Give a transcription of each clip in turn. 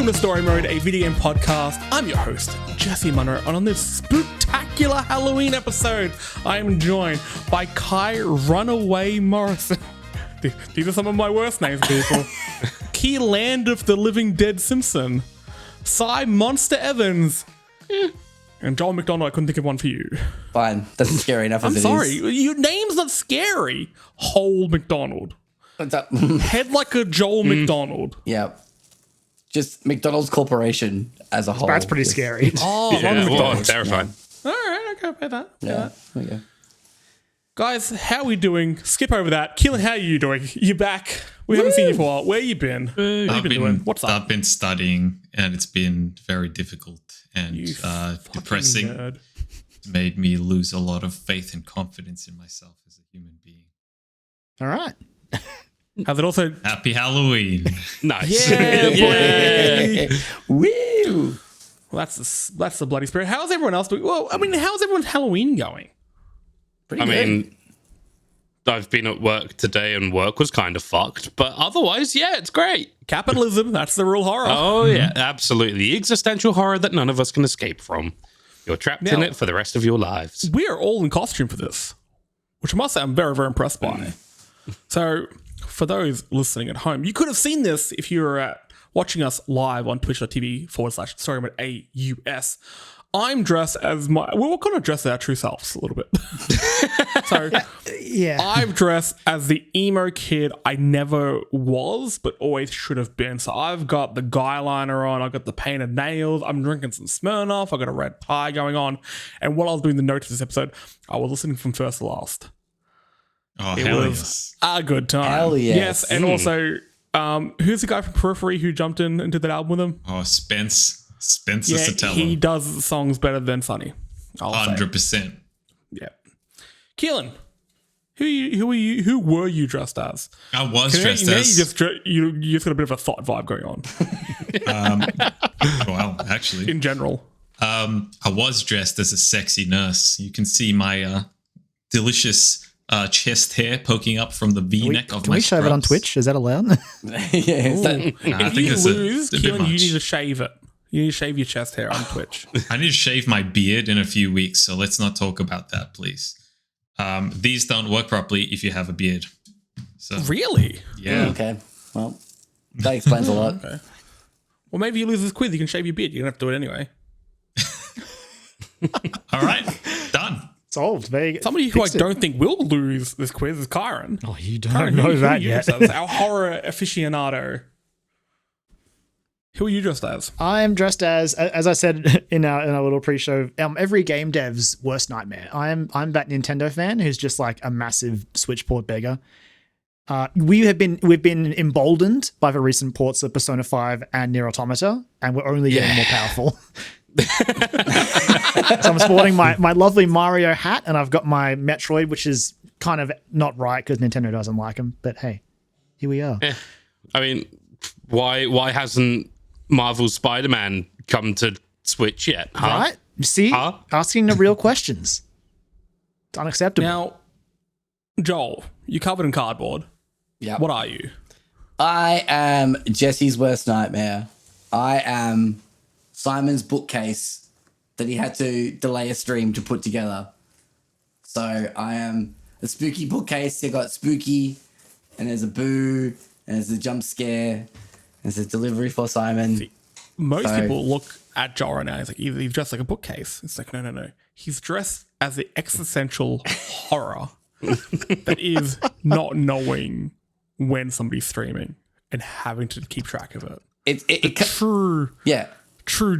Welcome to Story Mode, a video game podcast. I'm your host, Jesse Munro, and on this spooktacular Halloween episode, I am joined by Kai Runaway Morrison. These are some of my worst names, people. Keelan of the Living Dead Simpson, Cy Monster Evans, and Joel McDonald. I couldn't think of one for you. Fine, that's scary enough as it is. I'm sorry, your name's not scary. Whole McDonald. Head like a Joel McDonald. Yeah. Just McDonald's Corporation as a whole. That's pretty scary. Oh, Yeah, McDonald's. terrifying. All right, okay, pay that. Yeah. Okay. Guys, how are we doing? Skip over that. Keelan, how are you doing? You back? We haven't seen you for a while. Where you been? What have you been doing? What's up? I've been studying, and it's been very difficult and You depressing. nerd. It's made me lose a lot of faith and confidence in myself as a human being. All right. Has it also... Happy Halloween! Nice. Yeah, boy. Woo! Well, that's the bloody spirit. How's everyone else doing? Well, I mean, how's everyone's Halloween going? Pretty I good. mean, I've been at work today and work was kind of fucked, but otherwise, yeah, it's great. Capitalism, that's the real horror. Oh, yeah, absolutely. The existential horror that none of us can escape from. You're trapped in Now- it for the rest of your lives. We are all in costume for this, which I must say I'm very, very impressed by. So, for those listening at home, you could have seen this if you were watching us live on twitch.tv/storymode_AUS. I'm dressed as we're going to dress as our true selves a little bit. So, Yeah. I've dressed as the emo kid I never was, but always should have been. So I've got the guy liner on, I've got the painted nails, I'm drinking some Smirnoff, I've got a red tie going on. And while I was doing the notes of this episode, I was listening from first to last. Oh, It hell was yes. a good time. Hell yes. Yes, and also, who's the guy from Periphery who jumped into that album with him? Oh, Spence Yeah, Sotelo. he does songs better than Sonny. I'll say. 100%. Yeah. Keelan, who were you dressed as? I was Can dressed you, as... you just got a bit of a thought vibe going on Well, actually. in general. I was dressed as a sexy nurse. You can see my delicious chest hair poking up from the V-neck of Can my we shave it on scrubs. Twitch? Is that allowed? yeah, is that, I If think you it's lose, a bit Keelan, you much. need to shave it. You need to shave your chest hair on Twitch. I need to shave my beard in a few weeks, so let's not talk about that, please. These don't work properly if you have a beard. So Really? yeah, okay. Well, that explains a lot. Okay. Well, maybe you lose this quiz. You can shave your beard. You don't have to do it anyway. all right, done. Solved. There you go. Somebody who I Fixed it. don't think will lose this quiz is Kyran. Oh, you Kyran, don't know who are that you yet. dressed as? Our horror aficionado. Who are you dressed as? I am dressed as I said in our little pre-show, every game dev's worst nightmare. I'm that Nintendo fan who's just like a massive Switch port beggar. We've been emboldened by the recent ports of Persona 5 and Nier Automata, and we're only getting more powerful. So I'm sporting my lovely Mario hat, and I've got my Metroid, which is kind of not right because Nintendo doesn't like them. But hey, here we are. I mean, why hasn't Marvel's Spider-Man come to Switch yet? Huh? Right? You see, Huh? asking the real questions. It's unacceptable. Now, Joel, you're covered in cardboard. Yeah. What are you? I am Jesse's worst nightmare. I am Simon's bookcase that he had to delay a stream to put together. So I am a spooky bookcase. You got spooky, and there's a boo, and there's a jump scare, and there's a delivery for Simon. Most So- people look at Joel right now. He's like, he's dressed like a bookcase. It's like, no. He's dressed as the existential horror that is not knowing when somebody's streaming and having to keep track of it. It True yeah.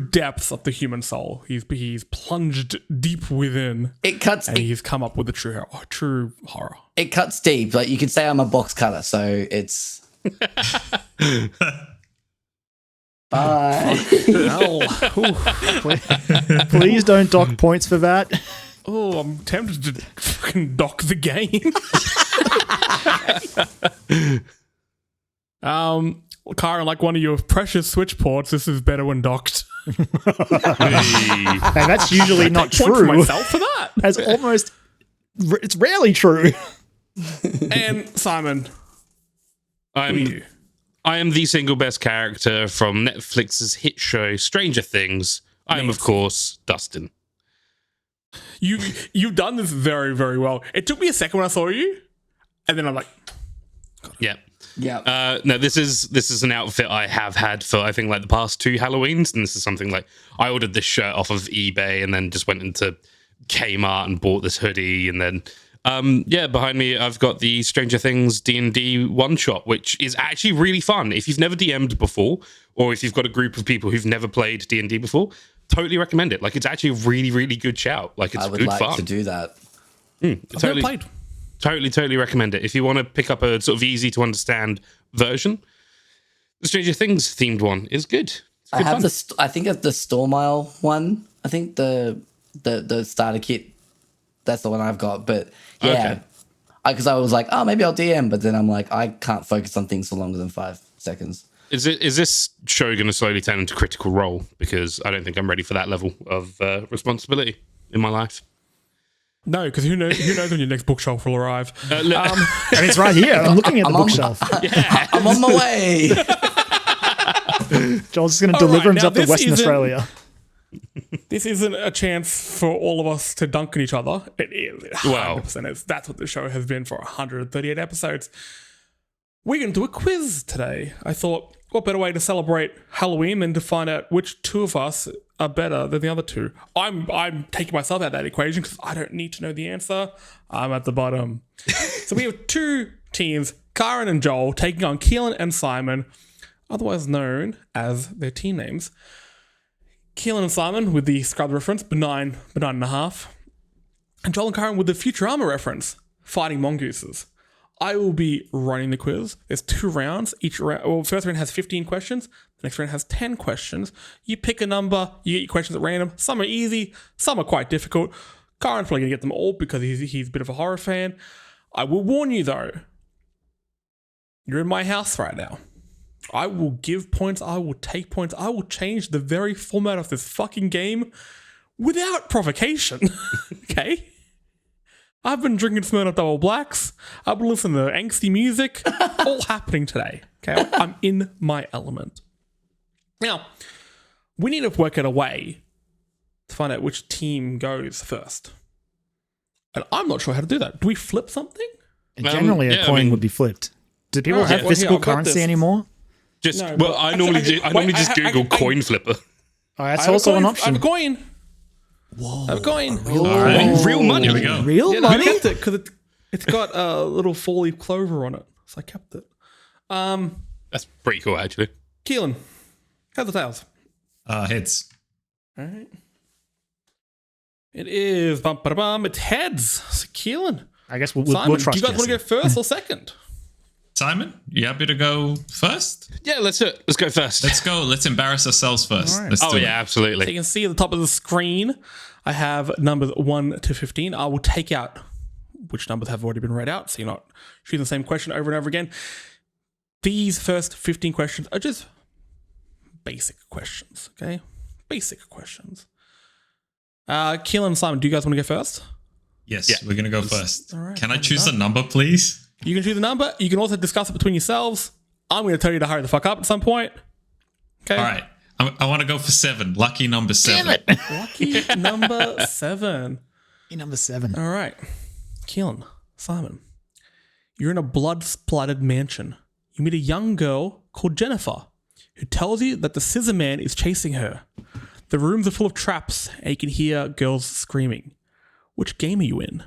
depths of the human soul. He's plunged deep within, It cuts. and he's come up with a true horror. It cuts deep. Like you could say I'm a box cutter. So it's. Bye. Please don't dock points for that. Oh, I'm tempted to fucking dock the game. Kyran, like one of your precious Switch ports, this is better when docked. Hey. Now, that's usually not Point for true. myself for that. That's almost. It's rarely true. And Simon, who are I'm you? I am the single best character from Netflix's hit show Stranger Things. I am, of course, Dustin. You've done this very, very well. It took me a second when I saw you, and then I'm like, Yeah. Yeah. No, this is an outfit I have had for I think like the past 2 Halloweens, and this is something like I ordered this shirt off of eBay and then just went into Kmart and bought this hoodie, and then behind me I've got the Stranger Things D&D one shot, which is actually really fun. If you've never DM'd before, or if you've got a group of people who've never played D&D before, totally recommend it. Like, it's actually a really, really good shout. Like, it's I would good like fun. to do that. I've never played. Totally recommend it. If you want to pick up a sort of easy to understand version, the Stranger Things themed one is good. It's I good have fun. I think it's the Stormile one. I think the starter kit. That's the one I've got. But yeah, because I was like, oh, maybe I'll DM, but then I'm like, I can't focus on things for longer than 5 seconds. Is this show going to slowly turn into Critical Role? Because I don't think I'm ready for that level of responsibility in my life. No, because who knows when your next bookshelf will arrive. And it's right here. I'm looking at the bookshelf. I'm on my way. Joel's just going to deliver right, now himself to this Western isn't- Australia. This isn't a chance for all of us to dunk on each other. It is. Wow. 100% is. That's what the show has been for 138 episodes. We're going to do a quiz today. I thought, what better way to celebrate Halloween than to find out which two of us are better than the other two? I'm taking myself out of that equation because I don't need to know the answer. I'm at the bottom. So we have 2 teams, Kyran and Joel, taking on Keelan and Simon, otherwise known as their team names. Keelan and Simon with the Scrub reference, benign and a half. And Joel and Kyran with the Futurama reference, fighting mongooses. I will be running the quiz. There's 2 rounds. Each round, well, first round has 15 questions. The next round has 10 questions. You pick a number. You get your questions at random. Some are easy. Some are quite difficult. Kyran's probably going to get them all because he's a bit of a horror fan. I will warn you, though. You're in my house right now. I will give points. I will take points. I will change the very format of this fucking game without provocation. Okay? I've been drinking Smirnoff Double Blacks. I've been listening to angsty music. All happening today. Okay? I'm in my element. Now, we need to work out a way to find out which team goes first. And I'm not sure how to do that. Do we flip something? Generally, a coin would be flipped. Do people have well, physical I've got currency this. anymore? No, but I normally just Google I- coin flipper. Oh, that's I have a also coin. an I option. have a coin. Whoa. I have a coin. All right. Real money. Here we go. Real Yeah, no, I money? kept it because it's got a little 4-leaf clover on it. So I kept it. That's pretty cool, actually. Keelan, heads or tails? Heads. All right. It is bum ba bum. It's heads. So Keelan, I guess we'll Simon, trust do you guys want to go Jesse. first or second? Simon, you happy to go first? Yeah, let's do it. Let's go first. Let's go. Let's embarrass ourselves first. All right. Let's Oh do yeah, it. So absolutely. you can see at the top of the screen, I have numbers 1 to 15. I will take out which numbers have already been read out, so you're not shooting the same question over and over again. These first 15 questions are just basic questions, okay? Basic questions. Keelan and Simon, do you guys want to go first? Yes, Yeah. we're gonna go first. All right, Can I fine, choose done. a number, please? You can choose a number. You can also discuss it between yourselves. I'm going to tell you to hurry the fuck up at some point. Okay. All right. I want to go for 7. Lucky number 7. Lucky number 7. Number 7. All right. Keelan, Simon, you're in a blood-splattered mansion. You meet a young girl called Jennifer who tells you that the Scissor Man is chasing her. The rooms are full of traps and you can hear girls screaming. Which game are you in?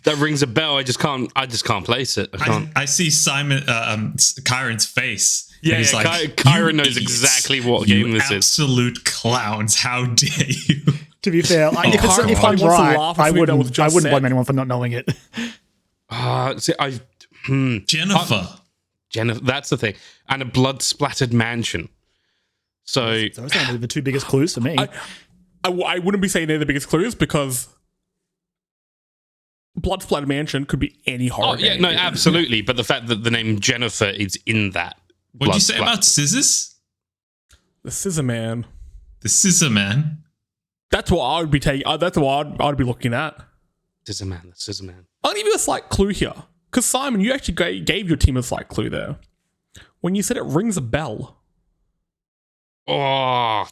That rings a bell. I just can't place it. I can't. I see Simon, Kyron's face. Yeah, and he's yeah, like, Kyron "You knows idiots, exactly what you game this is." absolute clowns! How dare you?" To be fair, if come I'm on. Wants to right, laugh at I something that was wouldn't just said. blame anyone for not knowing it. Jennifer. Jennifer, that's the thing. And a blood splattered mansion. So Those are the 2 biggest clues for me. I wouldn't be saying they're the biggest clues because Blood Splattered Mansion could be any horror yeah, game. no, absolutely. But the fact that the name Jennifer is in that. What did you say about scissors? The Scissor Man. The Scissor Man. That's what I would be taking. That's what I'd be looking at. Scissor Man. I'll give you a slight clue here. Because Simon, you actually gave your team a slight clue there. When you said it rings a bell. Oh.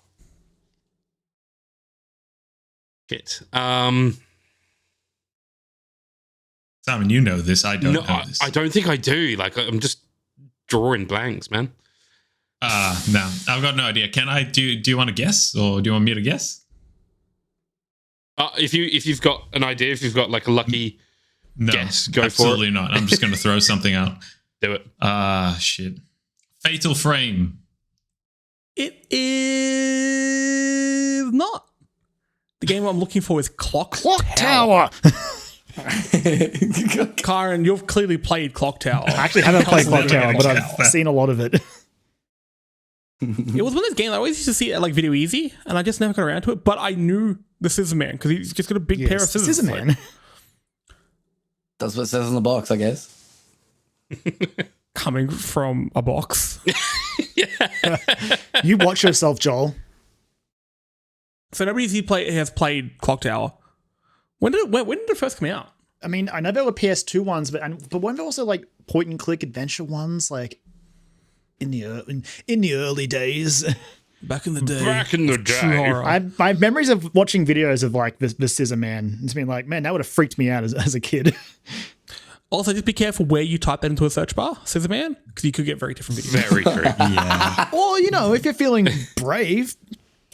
Shit. Simon, you know this. I don't know this. I don't think I do. Like, I'm just drawing blanks, man. No, I've got no idea. Can I do you want to guess, or do you want me to guess? If you've got an idea, if you've got like a lucky guess, go for it. Absolutely not. I'm just going to throw something out. Do it. Shit. Fatal Frame. It is not. The game I'm looking for is Clock Tower. Kyran, you've clearly played Clock Tower. I actually haven't played Clock Tower, but I've seen a lot of it. It was one of those games I always used to see at like Video Easy, and I just never got around to it. But I knew the Scissor Man because he's just got a big pair of scissors. Scissor Man. That's what it says on the box, I guess. Coming from a box. You watch yourself, Joel. So nobody has played Clock Tower. When did it first come out? I mean, I know there were PS2 ones, but weren't there also like point and click adventure ones, like in the early days? Back in the day. True horror. I have memories of watching videos of like the Scissor Man. It's been like, man, that would have freaked me out as a kid. Also, just be careful where you type that into a search bar, Scissor Man, because you could get very different videos. Very true. Yeah. Or, if you're feeling brave,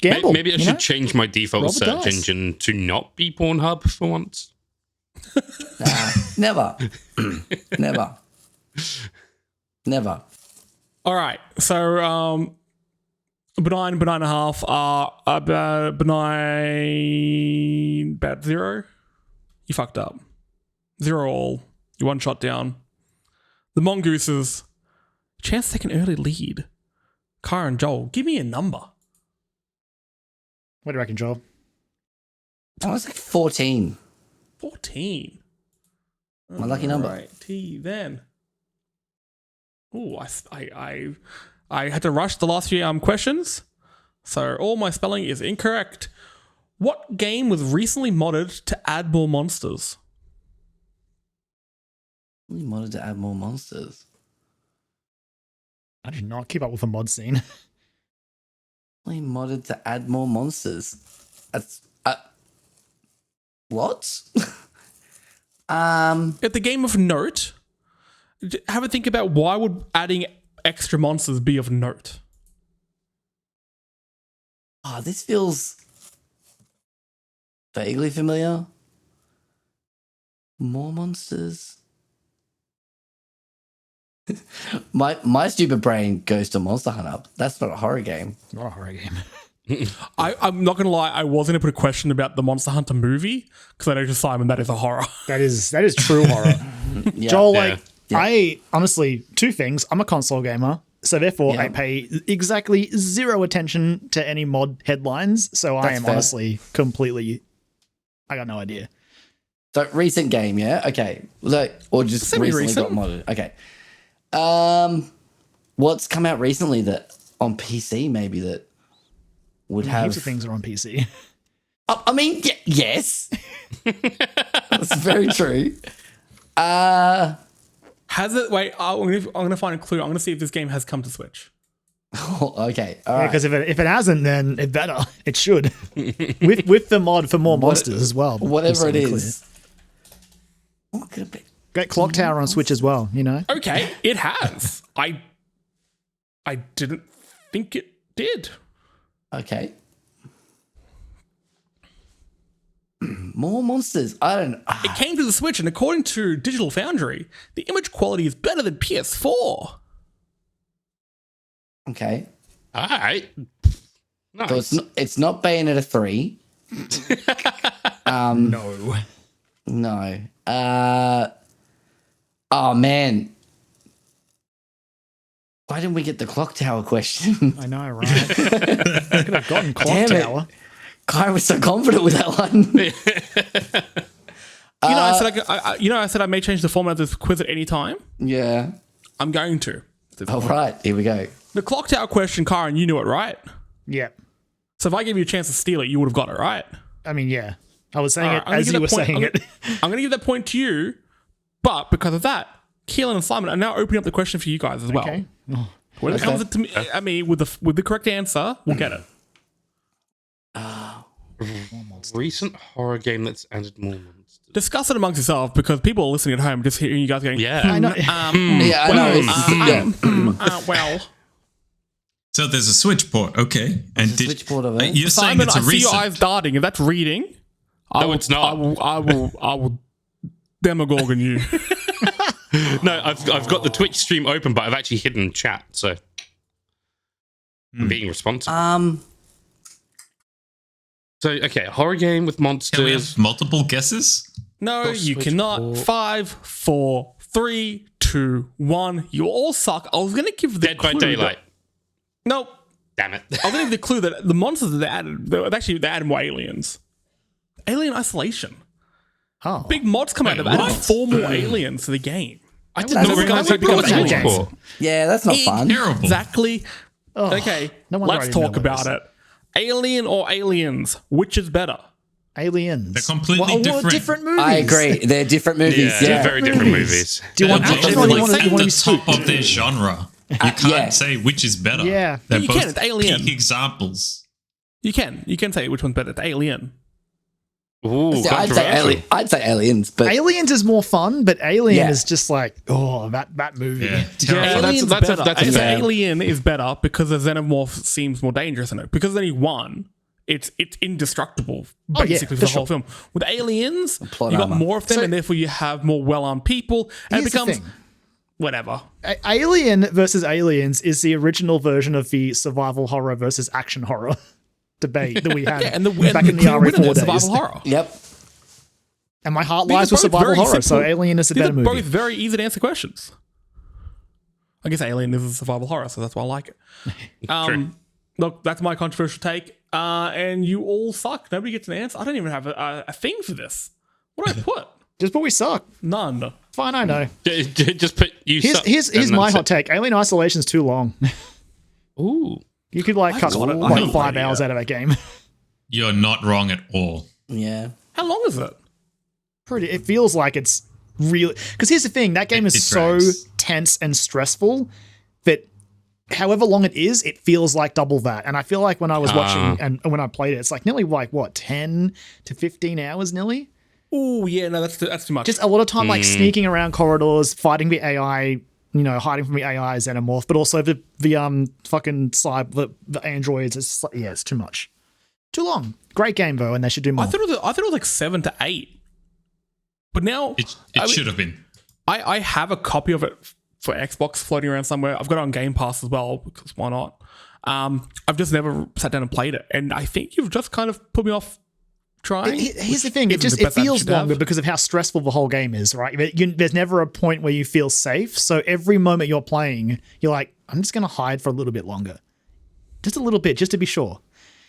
gamble. Maybe I should change my default Roll the search dice. engine to not be Pornhub for once. Never. Never. All right. So, benign and a half are benign, about 0. You fucked up. 0 all. You one shot down. The Mongooses, chance to take an early lead. Kyran and Joel, give me a number. What do you reckon, Joel? I was like 14. 14. My lucky number. Right, then. Ooh, I had to rush the last few questions, so all my spelling is incorrect. What game was recently modded to add more monsters? We wanted to add more monsters. I did not keep up with the mod scene. We modded to add more monsters. That's what? At the game of note, have a think about why would adding extra monsters be of note? Oh, this feels vaguely familiar. More monsters. My stupid brain goes to Monster Hunter. That's not a horror game. Not a horror game. I'm not gonna lie, I was gonna put a question about the Monster Hunter movie because I know to Simon that is a horror. That is true horror. Yeah. Joel, Yeah. I honestly, 2 things. I'm a console gamer, so therefore Yeah. I pay exactly 0 attention to any mod headlines. So I That's am fair. honestly completely. I got no idea. So recent game, yeah? Okay. Or just recently got modded. Okay. What's come out recently that on PC maybe that would have Heaps of things are on PC. I mean, yes. That's very true. Has it? Wait, I'm gonna find a clue. I'm gonna see if this game has come to Switch. Okay. All right. Because if it hasn't, then it better. It should. with the mod for more monsters as well. Whatever it Just to be is. What could it be? Great Clock Tower on Switch as well, Okay, it has. I didn't think it did. Okay. More monsters. I don't know. It came to the Switch, and according to Digital Foundry, the image quality is better than PS4. Okay. All right. Nice. So it's not Bayonetta 3. No. No. Oh, man. Why didn't we get the Clock Tower question? I know, right? I could have gotten Clock Damn it. Tower. Kai was so confident with that one. I said I may change the format of this quiz at any time. Yeah. I'm going to. All right. Here we go. The Clock Tower question, Kyran, you knew it, right? Yeah. So if I gave you a chance to steal it, you would have got it, right? I mean, yeah. I was saying All it right, I'm gonna as give you that were point- saying it. I'm going to give that point to you, but because of that, Keelan and Simon are now opening up the question for you guys as well. Okay. Oh, When it comes to me, I mean, with the correct answer, we'll get it. Recent horror game that's added more monsters. Discuss it amongst yourself because people are listening at home just hearing you guys going, Yeah. I know. Yeah, I know. It's- well, So there's a switch port, okay. And a switch port of it. you're saying Simon, it's I a see your recent. eyes darting. If that's reading, No, it's not. I will demagogue on you. No, I've got the Twitch stream open, but I've actually hidden chat, so I'm being responsible. So, okay, horror game with Can we monsters. have multiple guesses? No, Or you switch cannot. port. 5, 4, 3, 2, 1. You all suck. I was going to give the Dead by clue Daylight. Nope. Damn it. I was going to give the clue that the monsters that they added more aliens. Alien Isolation. Oh. Big mods come out. Wait, They've added what? 4 more aliens to the game. I That's didn't know not- guys that's become not a games. switch port. Yeah, that's not fun. Terrible. Exactly. Oh, Okay, no wonder I let's didn't talk know about this. it. Alien or aliens? Which is better? Aliens. They're completely Well, different. different movies. I agree. They're different movies. Yeah, Yeah. very different movies. Do you want They're action both or do you like want to at be the top spooked? of their genre. You can't yeah. say which is better. Yeah. They're You both can, it's Alien. peak examples. You can say which one's better. It's Alien. Ooh, I'd say, controversial. I'd say aliens, but Aliens is more fun, but Alien Yeah. is just like, oh, that movie. Yeah, terrible. Alien's that's a better. I'd say fair- Alien is better because the xenomorph seems more dangerous in it. Because there's only one, it's indestructible Oh, yeah, basically for for the whole film. With Aliens, plot you got armor. more of them, So- and therefore you have more well-armed people, and it Here's the becomes thing. whatever. Alien versus Aliens is the original version of the survival horror versus action horror debate that we had Yeah, and the back in the clear winner RE4 there, days. survival horror. yep. And my heart These lies are with both survival very horror, so simple- Alien is a These better are movie. both very easy to answer questions. I guess Alien is a survival horror, so that's why I like it. Look, that's my controversial take. And you all suck. Nobody gets an answer. I don't even have a thing for this. What do I put? Just but we suck. None. Fine, I know. Just put you. Here's my hot take. Alien Isolation's too long. Ooh. You could like cut got it. like No 5 idea. hours out of that game. You're not wrong at all. Yeah. How long is it? It feels like it's really, because here's the thing, that game is It so drags. tense and stressful that however long it is, it feels like double that. And I feel like when I was watching and when I played it, it's like nearly like what, 10 to 15 hours nearly. Oh yeah, no, that's too much. Just a lot of time like sneaking around corridors, fighting the AI, hiding from the AI xenomorph, but also the fucking the androids. It's just like, yeah, it's too much, too long. Great game though, and they should do more. I thought it was like 7 to 8. But now It I mean, should have been. I have a copy of it for Xbox floating around somewhere. I've got it on Game Pass as well because why not? I've just never sat down and played it, and I think you've just kind of put me off trying. Here's the thing: it isn't the best feels attitude to have. longer because of how stressful the whole game is, right? There's never a point where you feel safe. So every moment you're playing, you're like, I'm just going to hide for a little bit longer, just a little bit, just to be sure.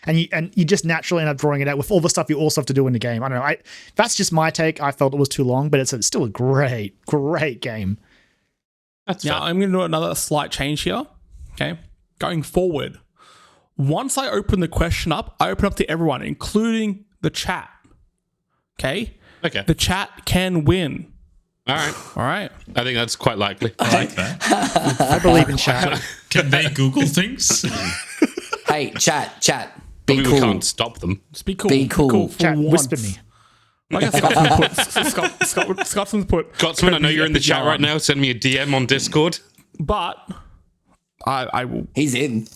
And you just naturally end up drawing it out with all the stuff you also have to do in the game. I don't know. That's just my take. I felt it was too long, but it's still a great game. That's Now, fair. I'm going to do another slight change here. Okay. Going forward, once I open the question up, I open up to everyone, including the chat. Okay. Okay. The chat can win. All right. All right. I think that's quite likely. I like that. I believe in chat. Can they Google things? Hey, chat. I Be mean, we cool. can't stop them. Just be cool. Be cool. Chat, once. whisper me. I guess Scotsman's put. Scotsman, I know you're in the chat yarn. right now. Send me a DM on Discord. But I will. He's in.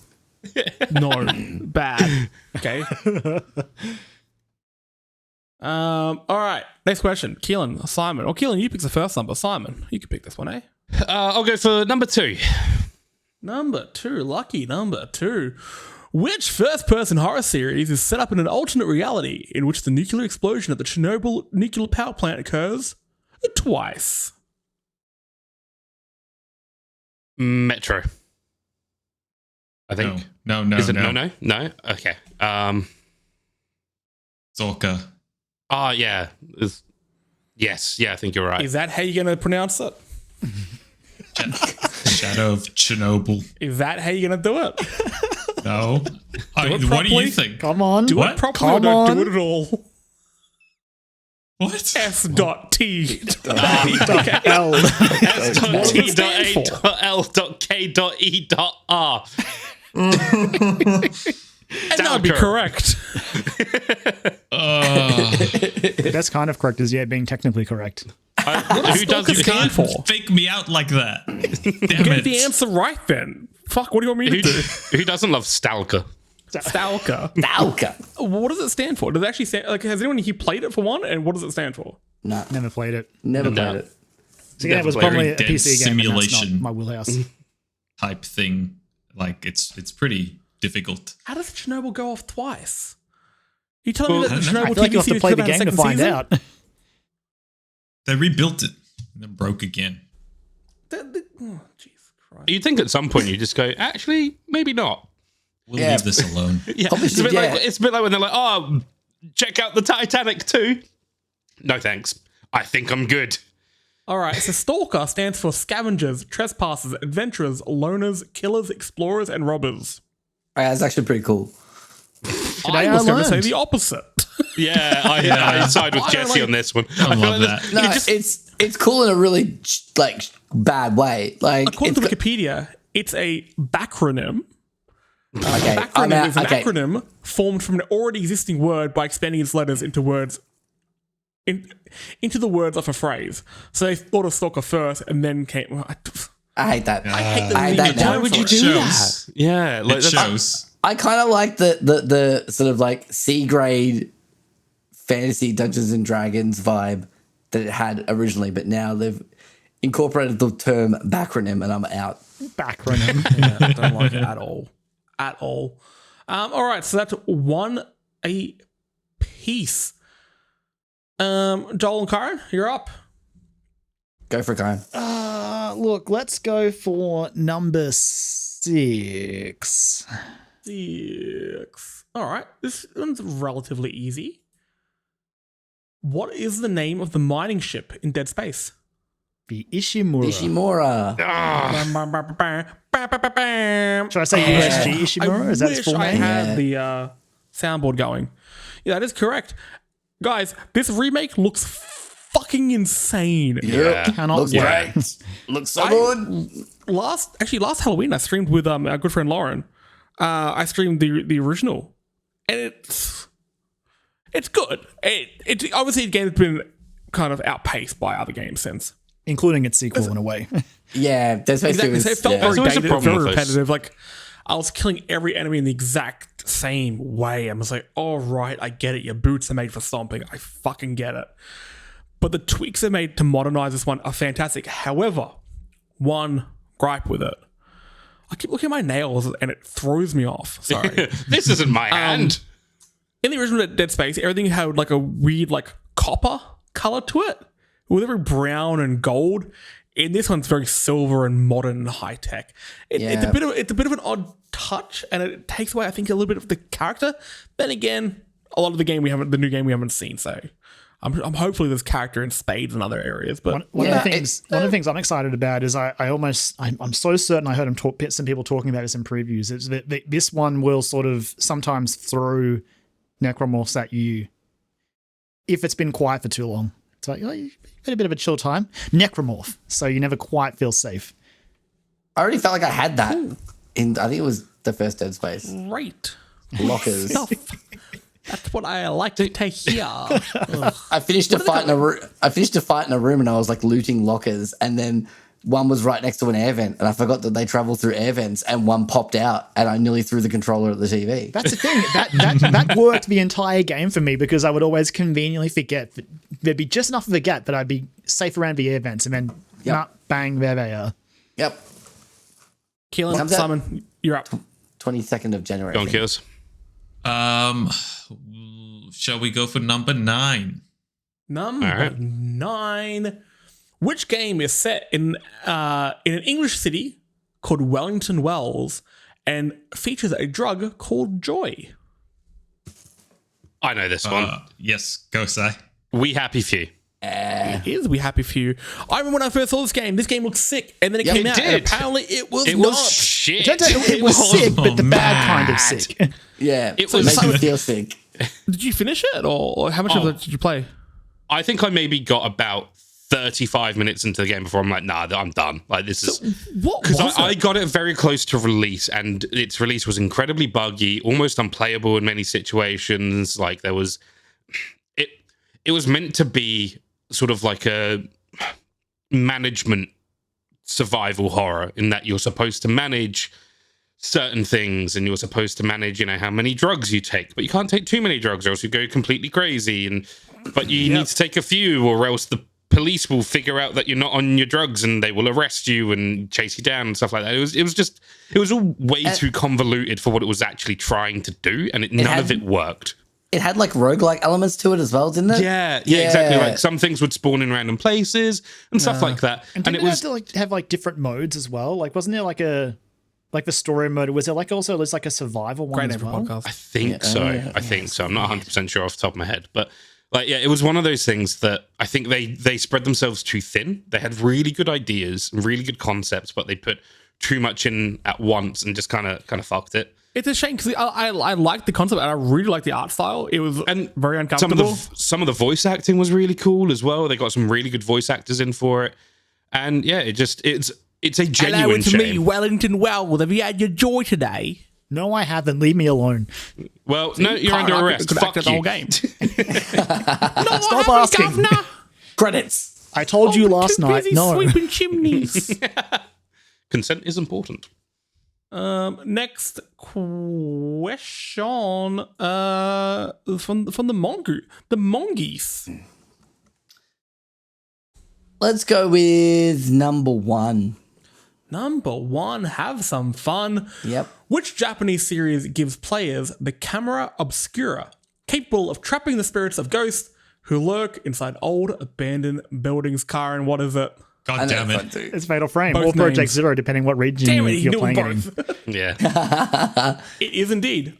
No. Bad. Okay. All right. Next question. Keelan, Simon. Or Keelan, you pick the first number. Simon, you can pick this one, eh? I'll go for number 2. Number 2. Lucky number 2. Which first-person horror series is set up in an alternate reality in which the nuclear explosion at the Chernobyl nuclear power plant occurs twice? Metro. I think. No. Is it no? Okay. Zorka. Oh, yeah. Yes. Yeah, I think you're right. Is that how you're going to pronounce it? Shadow of Chernobyl. Is that how you're going to do it? No. it What do properly. you think? Come on. Do What? it properly or Come don't on. do it at all? What? S.T. L. S.T.A.L.K.E.R. And that would be correct. That's kind of correct as being technically correct. Who does Stalker you stand for? Fake me out like that. Damn Get it. the answer right then. Fuck, what do you want me to do? Who doesn't love Stalker? Stalker. Stalker. What does it stand for? Does it actually stand, like, has anyone here played it for one? And what does it stand for? No, Never played it. never No. played it. So yeah, it was Never probably a played it. PC game. And that's not Simulation. my wheelhouse. Type thing. Like it's pretty difficult. How does Chernobyl go off twice? You telling me that the I don't know. Chernobyl I feel like you have TV to play series the could have game a to second find season? out. They rebuilt it and then broke again. Oh, Jesus Christ. You'd think at some point you just go, actually, maybe not. We'll Yeah. leave this alone. Yeah, Probably it's a bit should, like yeah. it's a bit like when they're like, "Oh, check out the Titanic too." No thanks. I think I'm good. All right, so Stalker stands for scavengers, trespassers, adventurers, loners, killers, explorers, and robbers. Oh, yeah, that's actually pretty cool. I I was going to say learned. the opposite. Yeah, I side with I don't Jesse like- on this one. I feel love like that. this- No, you just- it's cool in a really like bad way. Like According to it's Wikipedia, it's a backronym. okay, I'm Backronym out. is an Okay, acronym formed from an already existing word by expanding its letters into words into the words of a phrase. So they thought of Stalker first, and then came. Well, I hate that. I hate the I hate that name. now. Why would you It do shows. that? Yeah, like It that's- shows. I kind of like the sort of like C grade fantasy Dungeons and Dragons vibe that it had originally, but now they've incorporated the term backronym, and I'm out. Backronym. Yeah, I don't like it at all. At all. All right, so that's one a piece. Joel and Kyran, you're up. Go for a guy. Look, let's go for number 6. 6. All right, this one's relatively easy. What is the name of the mining ship in Dead Space? The Ishimura. Ishimura. Should I say USG Ishimura? Is that its full I name? had the soundboard going. Yeah, that is correct. Guys, this remake looks fucking insane. Yeah. Cannot Looks wait. great. Looks so good. Last Halloween, I streamed with our good friend Lauren. I streamed the original, and it's good. It obviously the game's been kind of outpaced by other games since. Including its sequel in a way. Yeah, Dead Space 2 Exactly. is, So it felt yeah. very There's always a dated, problem very with those. repetitive. Like I was killing every enemy in the exact same way. I was like, all right, I get it. Your boots are made for stomping. I fucking get it. But the tweaks they made to modernize this one are fantastic. However, one gripe with it. I keep looking at my nails and it throws me off. Sorry. this isn't my hand. In the original Dead Space, everything had like a weird like copper color to it. It was very brown and gold. In this one, it's very silver and modern and high tech. It's Yeah. a bit of an odd touch, and it takes away, I think, a little bit of the character. Then again, a lot of the new game we haven't seen. So I'm hopefully there's character in spades in other areas. But One Yeah, of the things I'm excited about is I'm so certain I heard some people talking about this in previews. It's that this one will sort of sometimes throw necromorphs at you if it's been quiet for too long. It's like, you've had a bit of a chill time. Necromorph, so you never quite feel safe. I already felt like I had that in, I think it was the first Dead Space. great Lockers. stuff. That's what I like to hear. I finished a fight in a room. I finished a fight in a room, and I was like looting lockers, and then one was right next to an air vent, and I forgot that they travel through air vents, and one popped out, and I nearly threw the controller at the TV. That's the thing. That worked the entire game for me because I would always conveniently forget that there'd be just enough of a gap that I'd be safe around the air vents, and then bang, there they are. Yep. Keelan, Comes out- Simon, you're up. 22nd of January. Go I on, think. Kills. Shall we go for number 9? Number All right. 9. Which game is set in an English city called Wellington Wells and features a drug called joy? I know this one. Yes, go say. We Happy Few. It is We Happy Few. I remember when I first saw this game looked sick, and then it Yeah, came it out, and did. apparently it was It not. was shit. Turns out it was sick, but the bad kind of sick. Yeah, It it was- makes me feel sick. Did you finish it, or how much of it did you play? I think I maybe got about 35 minutes into the game before I'm like, nah, I'm done. Like, this is... What Because was I it? got it very close to release, and its release was incredibly buggy, almost unplayable in many situations. Like, there was... It was meant to be sort of like a management survival horror, in that you're supposed to manage certain things, and you're supposed to manage, how many drugs you take, but you can't take too many drugs or else you go completely crazy. But you need to take a few, or else the police will figure out that you're not on your drugs and they will arrest you and chase you down and stuff like that. It was all way too convoluted for what it was actually trying to do, and none of it worked. It had like roguelike elements to it as well, didn't it? Yeah, exactly. Like, some things would spawn in random places and stuff like that. And didn't it have to like have like different modes as well? Like, wasn't there like the story mode? Was there like also there's like a survival one Great as name for well? podcast. I think so. I think so. I'm not 100% sure off the top of my head, but like, yeah, it was one of those things that I think they spread themselves too thin. They had really good ideas and really good concepts, but they put too much in at once and just kind of fucked it. It's a shame because I like the concept and I really like the art style. It was very uncomfortable. Some of the voice acting was really cool as well. They got some really good voice actors in for it, and yeah, it's a genuine Hello, it's shame. me, Wellington Well. Have you had your joy today? No, I haven't. Leave me alone. Well, no, you're under arrest. Could Fuck act the you. whole game. Stop asking. Governor. Credits. I told you last Too night. busy No. sweeping chimneys. Consent is important. Next question. From the mongoose. Let's go with number 1. Number 1, have some fun. Yep. Which Japanese series gives players the camera obscura, capable of trapping the spirits of ghosts who lurk inside old abandoned buildings? Kyran, what is it? God damn it. It's Fatal Frame Both or Project names. Zero, depending what region Damn it, he you're knew playing them it in. both. Yeah. It is indeed.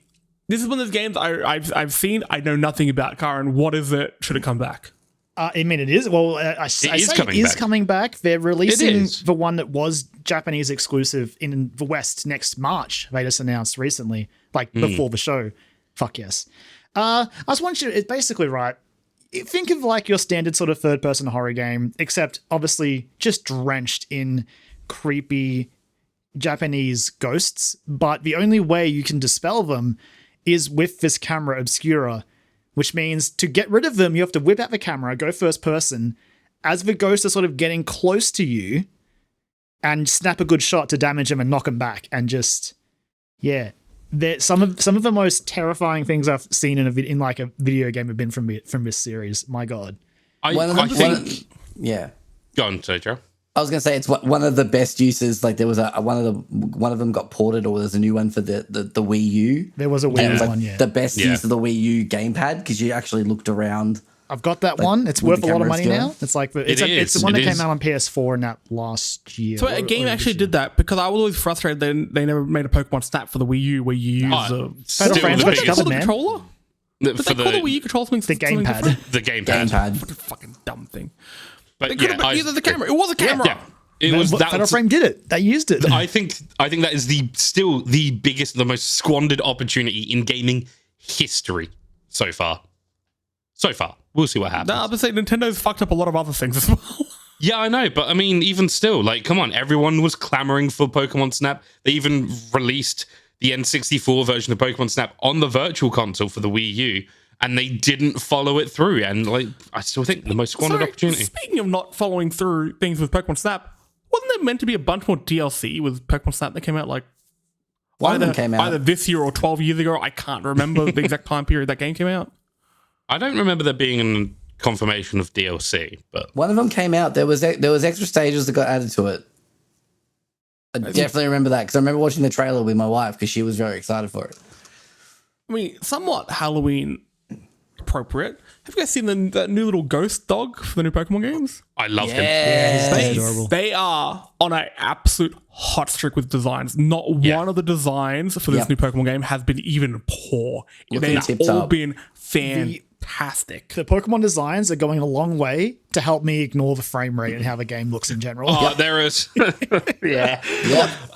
This is one of those games I've seen. I know nothing about. Kyran, what is it? Should it come back? I mean, it is. Well, I say it is coming back. They're releasing the one that was Japanese exclusive in the West next March. They just announced recently, before the show. Fuck yes. I just want you to, it's basically right. Think of like your standard sort of third-person horror game, except obviously just drenched in creepy Japanese ghosts. But the only way you can dispel them is with this camera obscura, which means to get rid of them, you have to whip out the camera, go first person, as the ghosts are sort of getting close to you, and snap a good shot to damage them and knock them back, and just, yeah. Some of the most terrifying things I've seen in a video game have been from this series. My God. I think. Yeah. Go on, Joe. I was gonna say it's one of the best uses. Like there was one of them got ported, or there's a new one for the Wii U. There was a Wii U one, yeah. The best use of the Wii U gamepad, because you actually looked around. I've got that one. It's worth a lot of money now. It's like it's the one that came out on PS4 in that last year. So a game actually did that, because I was always frustrated they never made a Pokemon Snap for the Wii U where you use a Fatal Frame's got you covered, man. controller. But they call the Wii U controller something The gamepad. different? The gamepad. What a fucking dumb thing. But They could have been either the camera. It was a camera. Yeah. It was that. Fatal Frame did it. They used it. I think that is still the biggest, the most squandered opportunity in gaming history so far. We'll see what happens. No, but say Nintendo's fucked up a lot of other things as well. Yeah, I know, but I mean, even still, like, come on, everyone was clamoring for Pokemon Snap. They even released the N64 version of Pokemon Snap on the Virtual Console for the Wii U, and they didn't follow it through. And like, I still think the most squandered opportunity. Speaking of not following through things with Pokemon Snap, wasn't there meant to be a bunch more DLC with Pokemon Snap that came out like One of them came out either this year or 12 years ago? I can't remember the exact time period that game came out. I don't remember there being a confirmation of DLC, but One of them came out. There was extra stages that got added to it. I definitely remember that, because I remember watching the trailer with my wife because she was very excited for it. I mean, somewhat Halloween appropriate. Have you guys seen that new little ghost dog for the new Pokemon games? I love him. He's adorable. They are on an absolute hot streak with designs. Not one of the designs for this new Pokemon game has been even poor. Looking They've all tip-top. been fantastic. The Pokemon designs are going a long way to help me ignore the frame rate and how the game looks in general. Oh, there is. Yep.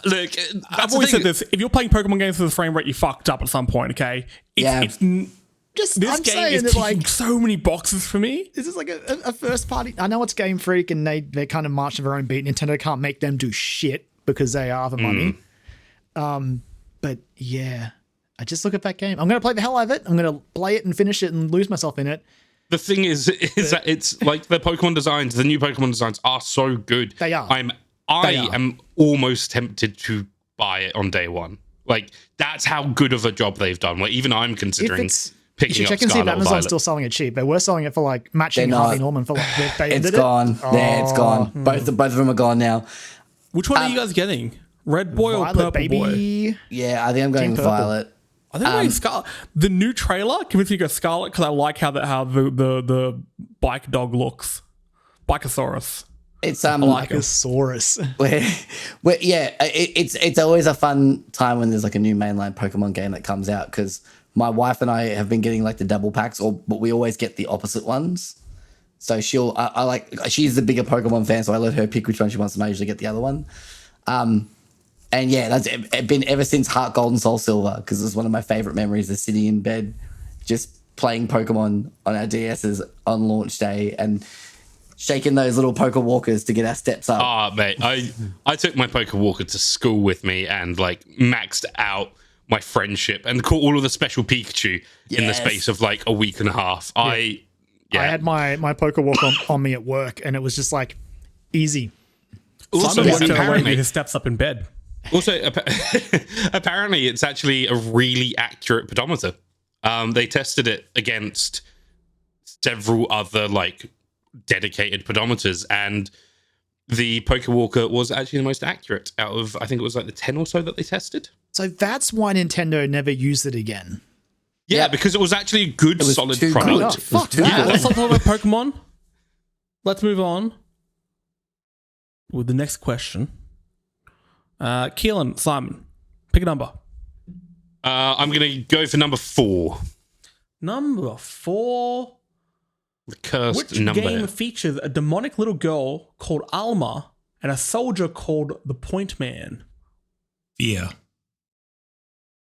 Look, I've always said this: if you're playing Pokemon games with the frame rate, you fucked up at some point. Okay, it's This I'm game saying is that, ticking like, so many boxes for me. this is like a first party. I know it's Game Freak and they kind of march to their own beat. Nintendo can't make them do shit because they are the money. But yeah, I just look at that game. I'm going to play the hell out of it. I'm going to play it and finish it and lose myself in it. The thing is that it's like the Pokemon designs, the new Pokemon designs are so good. They are. I am almost tempted to buy it on day one. Like, that's how good of a job they've done. Like, even I'm considering You picking should up check and see if Scarlet or Amazon's Violet. still selling it cheap. They were selling it for like matching They're Harvey not. Norman for like they It's ended gone. Yeah, it's gone. Both of them are gone now. Which one are you guys getting? Red Boy or Violet, Purple baby. Boy? Yeah, I think I'm going with Purple. Violet. I think I'm going Scarlet. The new trailer convinced me to go Scarlet because I like how the bike dog looks. Bikeosaurus. It's like it. Bikeosaurus. It's always a fun time when there's like a new mainline Pokemon game that comes out because my wife and I have been getting like the double packs, but we always get the opposite ones. So she's the bigger Pokemon fan, so I let her pick which one she wants, and I usually get the other one. And yeah, that's been ever since Heart Gold and Soul Silver because it's one of my favorite memories of sitting in bed just playing Pokemon on our DSs on launch day and shaking those little poker walkers to get our steps up. Ah, mate, I took my Poké Walker to school with me and like maxed out my friendship and caught all of the special Pikachu in the Yes. space of like a week and a half. I had my poker walk on me at work, and it was just like easy. Also, Simon worked out a way to apparently, get his steps up in bed. apparently, it's actually a really accurate pedometer. They tested it against several other like dedicated pedometers, and the Poké Walker was actually the most accurate out of, I think it was like the 10 or so that they tested. So that's why Nintendo never used it again. Yeah, Yep. because it was actually a good, was solid too product. good. Oh, It was fuck too that. good. Let's not talk about Pokemon. Let's move on with the next question. Keelan, Simon, pick a number. I'm going to go for number 4. Number 4. The cursed Which number. game features a demonic little girl called Alma and a soldier called the Point Man? Fear.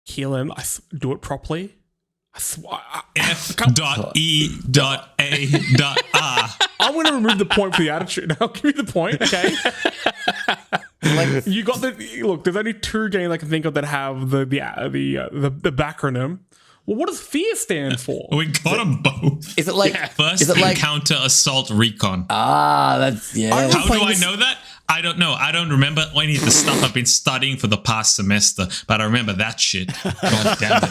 Keelan, do it properly. F.E.A.R. I'm going to remove the point for the attitude. I'll give you the point, okay? You got the look. There's only 2 games I can think of that have the backronym. Well, what does fear stand for? We got them both. Is it like First Encounter Assault Recon. that's How do playing I this- know that? I don't know. I don't remember any of the stuff I've been studying for the past semester, but I remember that shit. God damn it.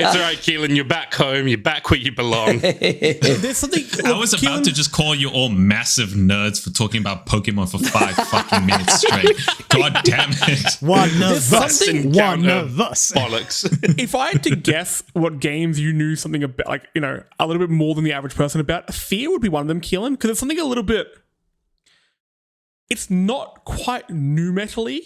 It's all right, Keelan. You're back home. You're back where you belong. There's something. I was about to just call you all massive nerds for talking about Pokemon for 5 fucking minutes straight. God damn it. One of There's us. something- One Encounter of us. Bollocks. If I had to guess what games you knew something about, like, you know, a little bit more than the average person about, Fear would be one of them, Keelan, because it's something a little bit. It's not quite new metal-y.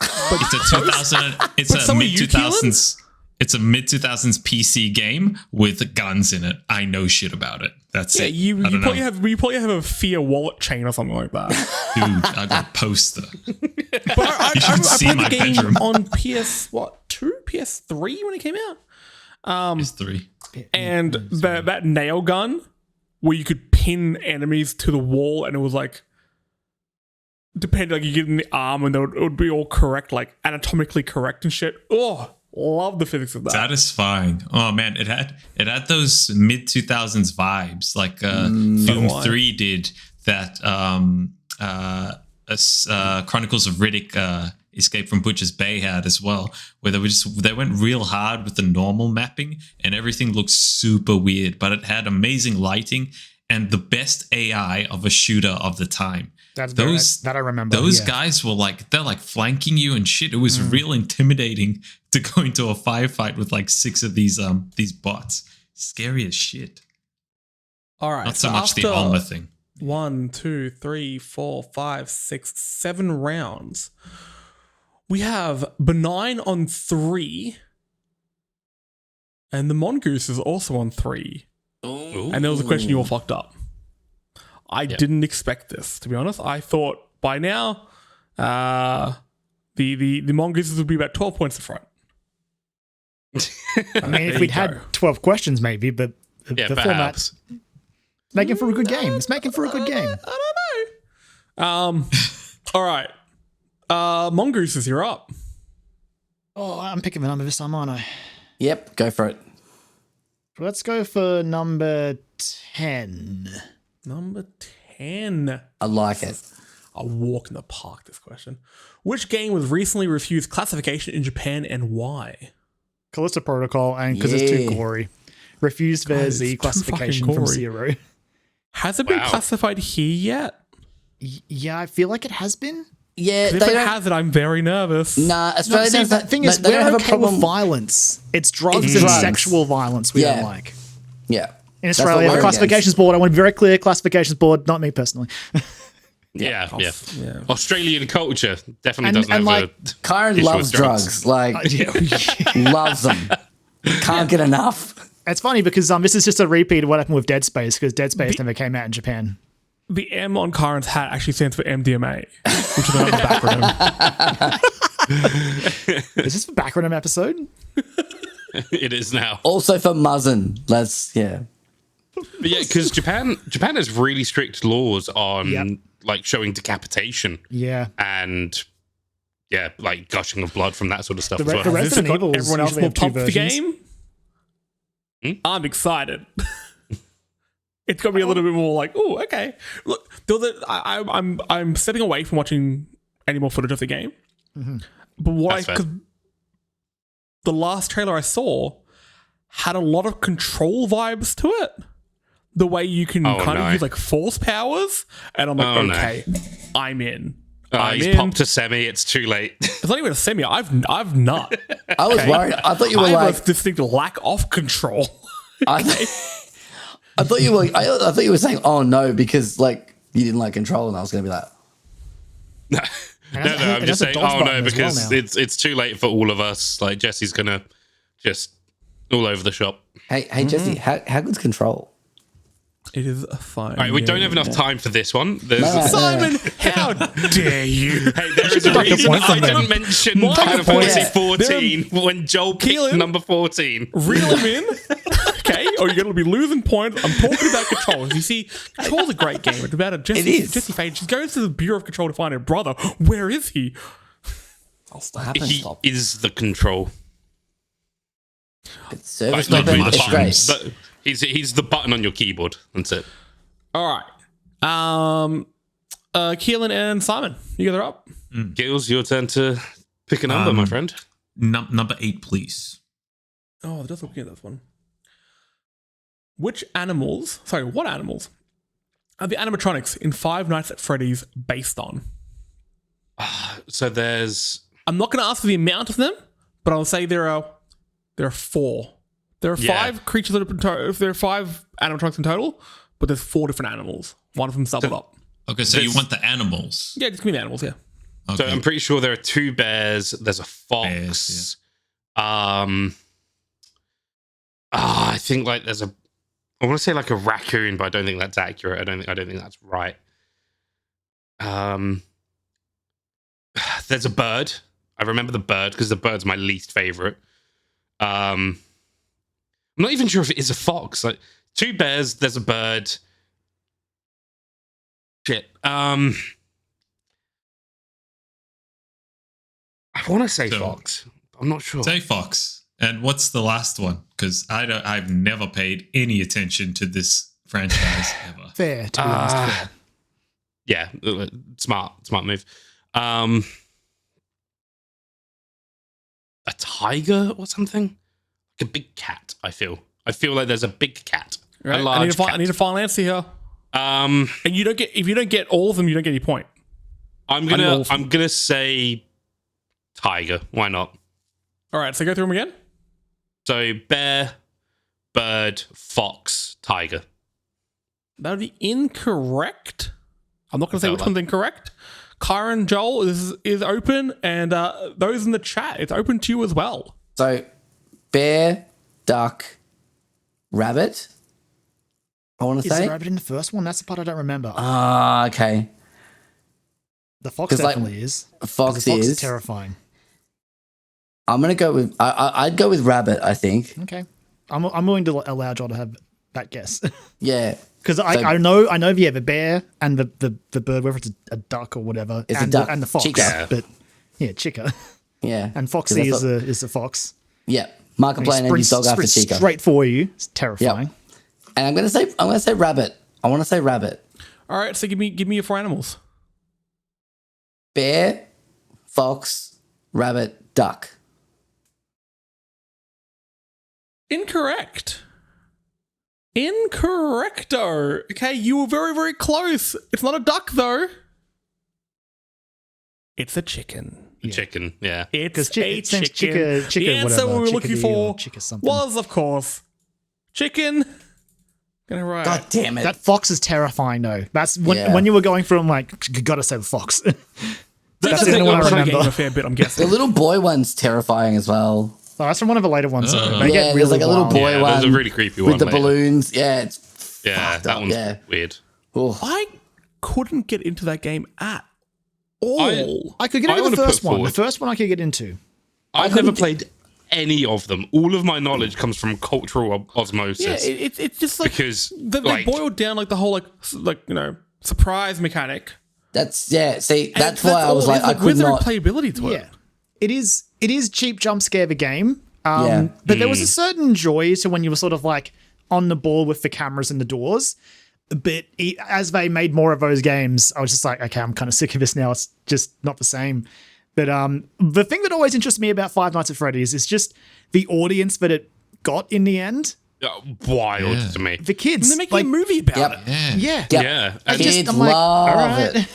It's a 2000. It's But a so are mid you, 2000s. It's a mid 2000s PC game with guns in it. I know shit about it. That's Yeah, it. you I don't probably know. have a Fear wallet chain or something like that. Dude, I got a poster. But I You should see played my the game bedroom. on PS3 when it came out. It's 3. And that nail gun where you could pin enemies to the wall, and it was like, depending, like you get in the arm and it would be all correct, like anatomically correct and shit. Oh, love the physics of that. Satisfying. Oh man, it had those mid 2000s vibes, like Doom 3 did that. Chronicles of Riddick, Escape from Butcher's Bay had as well, where they went real hard with the normal mapping and everything looked super weird, but it had amazing lighting and the best AI of a shooter of the time. That I remember. Those yeah. guys were like, they're like flanking you and shit. It was real intimidating to go into a firefight with like 6 of these bots. Scary as shit. All right. Not so much the armor thing. 1, 2, 3, 4, 5, 6, 7 rounds. We have Benign on 3. And the Mongoose is also on 3. Ooh. And there was a question you all fucked up. I didn't expect this, to be honest. I thought by now the Mongooses would be about 12 points in front. I mean, if we'd had 12 questions, maybe, but Yeah, the perhaps. format's making for a good game. It's making for a good game. I don't know. All right. Mongooses, you're up. Oh, I'm picking the number this time, aren't I? Yep, go for it. Let's go for number 10. Number 10. I like it. A walk in the park, this question. Which game was recently refused classification in Japan and why? Callisto Protocol, and because it's too Yeah. gory. Refused their it's Z too classification fucking from gory. 0. Has it been Wow. classified here yet? Yeah, I feel like it has been. Yeah, If they it don't. has it, I'm very nervous. Nah, No, Australia see, doesn't. the thing is, they don't we're have a okay problem. with violence. It's drugs It's and drugs. sexual violence we Yeah. don't like. Yeah, In That's what Australia, we're the classifications board, I want to be very clear, classifications board, not me personally. Yeah. Yeah. Australian culture definitely And- doesn't and, have like, Kyran issue loves with drugs. drugs. Like, loves them. Can't get enough. It's funny because this is just a repeat of what happened with Dead Space, because Dead Space never came out in Japan. The M on Karen's hat actually stands for MDMA, which is another backronym. Is this the backronym episode? it is now. Also for Muzzin. Yeah. But yeah, because Japan has really strict laws on Yep. like showing decapitation Yeah. and like gushing of blood from that sort of stuff The as re- well. the re- Has this Resident got Evils everyone else usually more have two pumped for the versions. game? I'm excited. It's got me a little bit more like, oh, okay. Look, I'm stepping away from watching any more footage of the game. But That's fair. because the last trailer I saw had a lot of control vibes to it. The way you can Oh, kind no. of use like force powers, and I'm like, Oh, no. okay, I'm in. I'm He's in. popped a semi. It's too late. It's not even a semi. I've nut. I was worried. I thought you were I have like. a distinct lack of control. I thought you were. I thought you were saying, "Oh no," because like you didn't like control, and I was going to be like, no, has- I'm it just has a saying. dodge Oh no, button as well because now. it's too late for all of us. Like Jesse's gonna just all over the shop. "Hey, Jesse, how good's control?" It is a fine. All right, we don't have enough time for this one. There's No. Simon, how dare you? Hey, there is a Take a reason point I from them. didn't mention Take a Final point. Fantasy Yeah. 14 when Joel picked Keelan. number 14. Reel him in, okay? Or you're going to be losing points. I'm talking about Control. You see, Control's a great game. It's about a Jesse. It is. Jesse Fade. She goes to the Bureau of Control to find her brother. Where is he? I'll stop. He is the control. It's service Like, weapon. the It's button. great. But he's the button on your keyboard. That's it. All right. Keelan and Simon, you guys are up. Gills, your turn to pick a number, my friend. Number 8, please. Oh, it does look good, this one. What animals are the animatronics in Five Nights at Freddy's based on? So there's I'm not going to ask for the amount of them, but I'll say there are 4. There are Yeah. 5 creatures that are there are 5 animatronics in total, but there's 4 different animals. One of them's doubled up. Okay, so you This- want the animals. Yeah, just give me the animals. Yeah. Okay. So I'm pretty sure there are 2 bears. There's a fox. Bears, I think like there's a. I want to say like a raccoon, but I don't think that's accurate. I don't think that's right. There's a bird. I remember the bird because the bird's my least favorite. I'm not even sure if it is a fox. Like 2 bears. There's a bird. Shit. I want to say So- fox. I'm not sure. Say Fox. And what's the last one? Because I've never paid any attention to this franchise ever. Fair, to be honest. Fair. Yeah, smart move. A tiger or something, like a big cat. I feel like there's a big cat, Right? a large cat. I need a final answer here. Um, And if you don't get all of them, you don't get any point. I'm need all of them. gonna say tiger. Why not? All right, so go through them again. So bear, bird, fox, tiger. That would be incorrect. I'm not going to say So which like- one's incorrect. Kyran and Joel is open, and those in the chat, it's open to you as well. So, bear, duck, rabbit. I want to Is say. the rabbit in the first one? That's the part I don't remember. Ah, okay. The fox 'cause, like, definitely is. 'Cause Fox the fox is. terrifying. I'm gonna go with. I'd go with rabbit. I think. Okay, I'm willing to allow Joel to have that guess. Yeah. Because So- I know if you have a bear and the bird, whether it's a duck or whatever, It's a and duck. and the fox, Chica. but yeah, chica, Yeah. and 'Cause Foxy that's is the fox. Yeah. Mark a And he plane and you sprints- dog after sprints Chica. straight for you. It's terrifying. Yep. And I'm gonna say rabbit. I want to say rabbit. All right, so give me your 4 animals. Bear, fox, rabbit, duck. Incorrect. Incorrecto. Okay, you were very, very close. It's not a duck, though. It's a chicken. Chicken, yeah. It's Chi- a it seems chicken. chica The answer whatever, we were looking chickadee for or chica something. was, of course, chicken. Get it right. God damn it. That fox is terrifying, though. That's when Yeah. when you were going through. I'm like, you gotta say fox. That's the the only one I one remember. game a fair bit, I'm the guessing. little boy one's terrifying as well. Oh, that's from one of the later ones. though. They Yeah, get there's really like a little wild. boy Yeah, one. there's a really creepy with one the later. balloons. Yeah, it's Yeah, fucked that up, one's yeah. weird. oh. I couldn't get into that game at all. I could get I into the wanna first put one. The forward- first one I could get into. I've couldn't never get- played any of them. All of my knowledge comes from cultural osmosis. Yeah, it's just like Because, they like- boiled down like the whole surprise mechanic. That's See, And that's why I was all like, it I is, could where's the not. replayability to Yeah, it. it is cheap jump scare of a game. Yeah. But there was a certain joy to when you were sort of like on the ball with the cameras and the doors. But as they made more of those games, I was just like, okay, I'm kind of sick of this now. It's just not the same. But the thing that always interests me about Five Nights at Freddy's is just the audience that it got in the end. Wild Yeah. to me. The kids. And they're making like, a movie about Yep. it. Yeah. Yeah. Yep. Yeah. I And, just- Kids I'm like, love all right. it.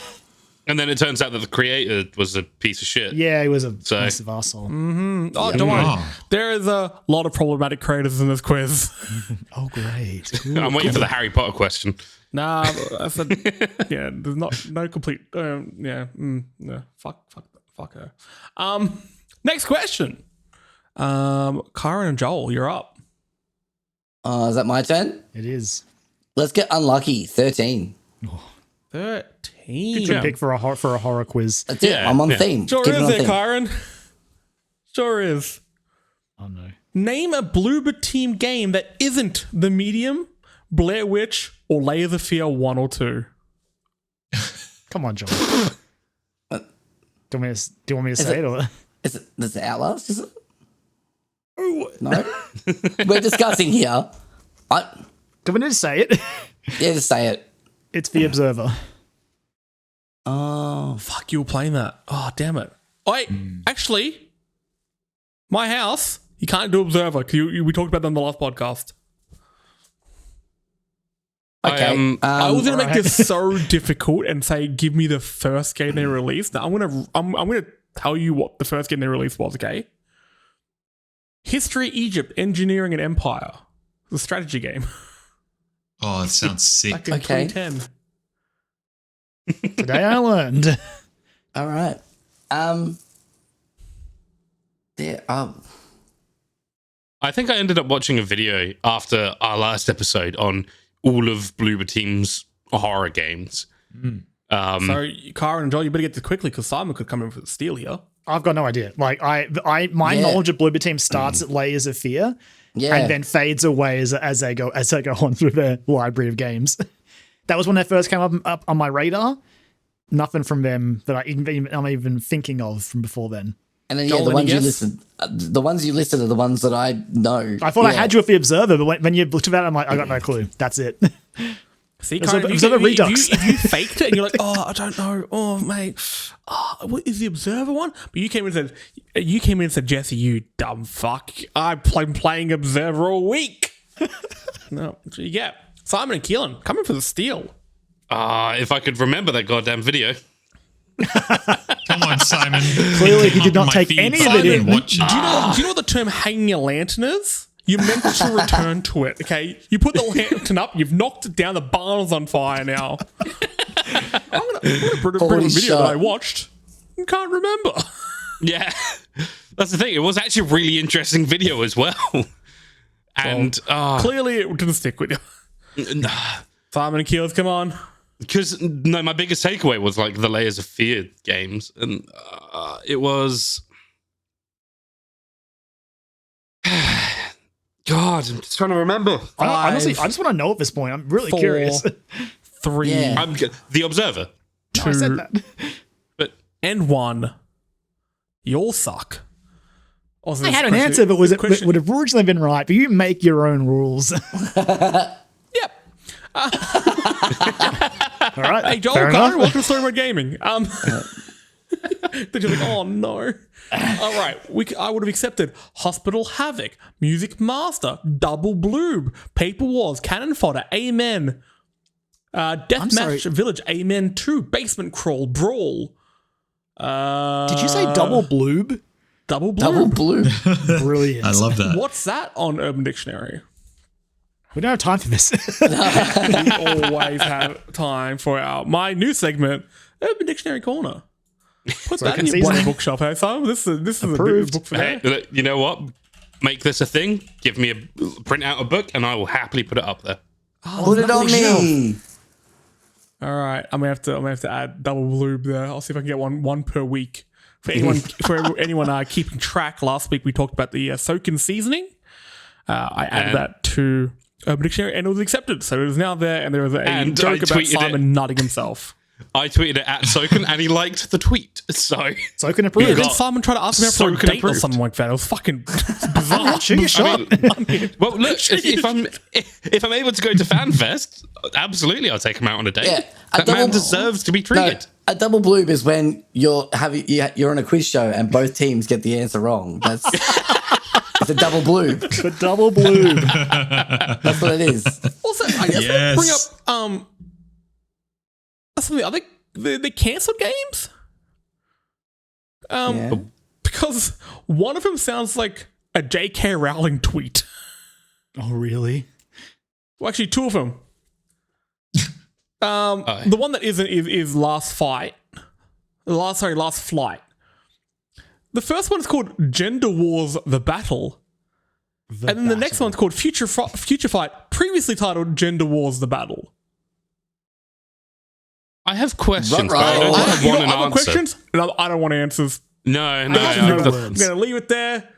and then it turns out that the creator was a piece of shit. Yeah, he was a So- massive asshole. Oh, don't worry. Oh. There is a lot of problematic creators in this quiz. Oh, great. I'm waiting for the Harry Potter question. Nah, I said, yeah, there's no complete, fuck her. Next question. Kyran and Joel, you're up. Is that my turn? It is. Let's get unlucky. 13. 13. Good pick for a horror quiz. That's it. Yeah, I'm on yeah. theme. Sure Keep it is on there, theme. Kyran. Sure is. Oh no. Name a Bloober Team game that isn't The Medium, Blair Witch, or Layers of Fear 1 or 2. Come on, Joel. Do you want me to say it or? Is it Outlast? Is it? No. We're discussing here. Do we need to say it? Yeah, just say it. It's The Observer. Oh. Fuck, you were playing that. Oh, damn it. Wait, actually, my house, you can't do Observer because we talked about that in the last podcast. Okay. I was gonna make alright. this so difficult and say, give me the first game they released. Now I'm gonna tell you what the first game they released was. Okay. History, Egypt, Engineering, and Empire. The strategy game Oh, it sounds sick. back in Okay. 2010. Today I learned. All right. There. I think I ended up watching a video after our last episode on all of Bloober Team's horror games. So, Kyran and Joel, you better get this quickly because Simon could come in for the steal here. I've got no idea. Like my Yeah. knowledge of Bloober Team starts at Layers of Fear, Yeah. and then fades away as they go on through their library of games. That was when they first came up on my radar. Nothing from them that I'm even thinking of from before then. And then Joel, the any ones you guess? listed. The ones you listed are the ones that I know. I thought I Yeah. had you with The Observer, but when you looked at that, I'm like, I got no clue. That's it. See, There's Kyran, a- there's a redux. if you faked it and you're like, oh, I don't know, oh mate, what is the Observer one? But you came in and said, Jesse, you dumb fuck, I've been playing Observer all week. No, so you get Simon and Keelan coming for the steal. If I could remember that goddamn video. Come on, Simon. Clearly, It he came did up not my take feed, any of so I it didn't in. watch it. Do you know what the term hanging a lantern is? You're meant to return to it, okay? You put the lantern up, you've knocked it down, the barn's on fire now. I'm gonna bring a Holy video that I shit. watched and can't remember. Yeah, that's the thing. It was actually a really interesting video as well. And Clearly, it didn't stick with you. Simon and Keelan, come on. because my biggest takeaway was like the Layers of Fear games, and it was God, I'm just trying to remember. Honestly, I just want to know at this point. I'm really 4, curious. 3, Yeah. The Observer. No, I said that. But and 1. You all suck. Also, I this had an question- answer, but question- would have originally been right. But you make your own rules. Yep. All right. Hey, Joel, fair Kyran, enough. welcome to Storyboard Gaming. They're just like, oh no. All right, I would have accepted Hospital Havoc, Music Master, Double Bloob, Paper Wars, Cannon Fodder, Amen, Deathmatch Village, Amen 2, Basement Crawl, Brawl. Did you say double bloob? Double Bloob? Double blue. Brilliant. I love that. What's that on Urban Dictionary? We don't have time for this. We always have time for my new segment, Urban Dictionary Corner. Put that in your season. bloody bookshelf, hey Simon. This is a Approved. book for hey, that. look, you know what? Make this a thing. Give me print out a book, and I will happily put it up there. Put it on me. All right, I'm gonna have to add Double Bloob there. I'll see if I can get one per week. For anyone keeping track, last week we talked about the Soakin seasoning. I added that to Urban Dictionary, and it was accepted. So it is now there, and there was a And joke I about tweeted Simon nutting himself. I tweeted it at Soken, and he liked the tweet. So So can Yeah, approve. then Simon tried to ask me out for a Soakin date or approved. something like that. It was fucking bizarre. Shoot your shot. well, look, if I'm able to go to FanFest, absolutely, I'll take him out on a date. Yeah, that man deserves to be No, treated. a double bloob is when you're on a quiz show and both teams get the answer wrong. That's it's a double bloob. The double bloob. That's what it is. Also, I guess Yes. bring up some of the other the cancelled games. Yeah. Because one of them sounds like a J.K. Rowling tweet. Oh, really? Well, actually, two of them. The one that isn't is Last Fight. Last Flight. The first one's called Gender Wars: The Battle, and then the next one's called Future Fight, previously titled Gender Wars: The Battle. I have questions, but Right. I don't have one I and want answer. questions. No, I don't want answers. No. I'm gonna leave it there.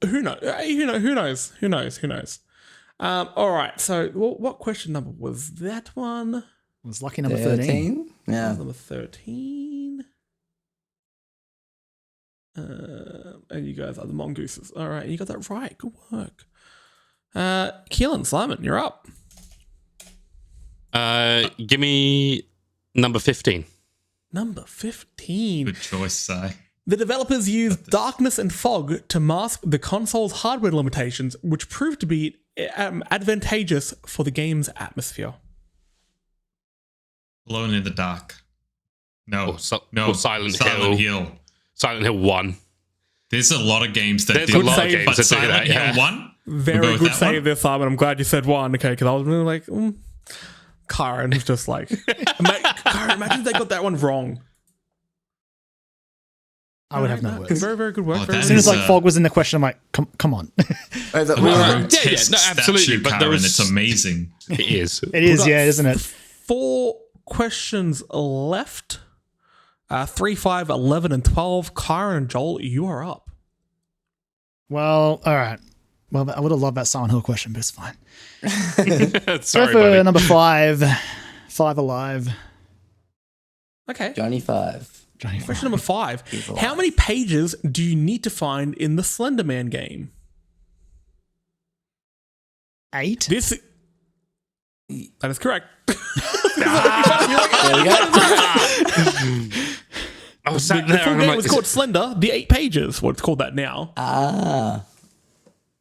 Who knows? Who knows? All right. So, what question number was that one? It was lucky number 13. Yeah. Number 13. And you guys are the mongooses. All right, you got that right. Good work. Keelan, Simon, you're up. Give me number 15. Number 15. Good choice, Si. The developers used darkness and fog to mask the console's hardware limitations, which proved to be advantageous for the game's atmosphere. Alone in the Dark. No. Or Silent Hill. Silent Hill 1. There's a lot of games that There's do a lot of that, games but that do Silent that, yeah. Hill 1? Very We'll go with good that save one? there, Simon. I'm glad you said one. Okay, because I was really like, Kyran was just like, Kyran, imagine if they got that one wrong. I would have no words. Very, very good work. Oh, very As that soon as is, like fog was in the question, I'm like, come on. Oh, that- Another Yeah, grotesque no, absolutely, statue, but there Kyran, is- it's amazing. It is. It is, yeah, isn't it? 4 questions left. 3, 5, 11, and 12. Kyran and Joel, you are up. Well, all right. Well, I would have loved that Silent Hill question, but it's fine. Go Sorry, for buddy. number 5. 5 alive. Okay. Johnny 5. Johnny Question number 5. alive. How many pages do you need to find in the Slender Man game? 8. That is correct. There we go. I was sat The there full and I'm game like, was called Slender. The 8 pages. What it's called that now. Ah.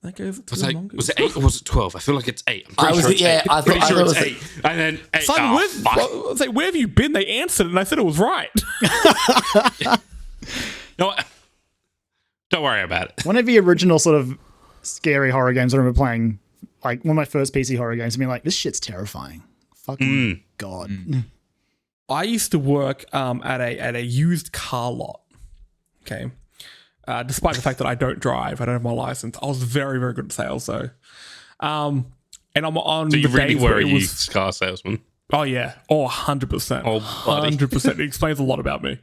That goes to was the it mongoose. was it 8 or was it 12? I feel like it's 8. I'm pretty I was- sure it's yeah, 8. I thought- Pretty I sure thought it's it 8. And then 8. Simon, fuck. where have you been? They answered it, and I said it was right. No, don't worry about it. One of the original sort of scary horror games I remember playing, like one of my first PC horror games, and being like, this shit's terrifying. Fucking God. I used to work at a used car lot. Okay. Despite the fact that I don't drive, I don't have my license. I was very, very good at sales though. And I'm on So you the really days were where a it was. used car salesman. Oh yeah. Oh, 100%. Oh, buddy. 100%. It explains a lot about me.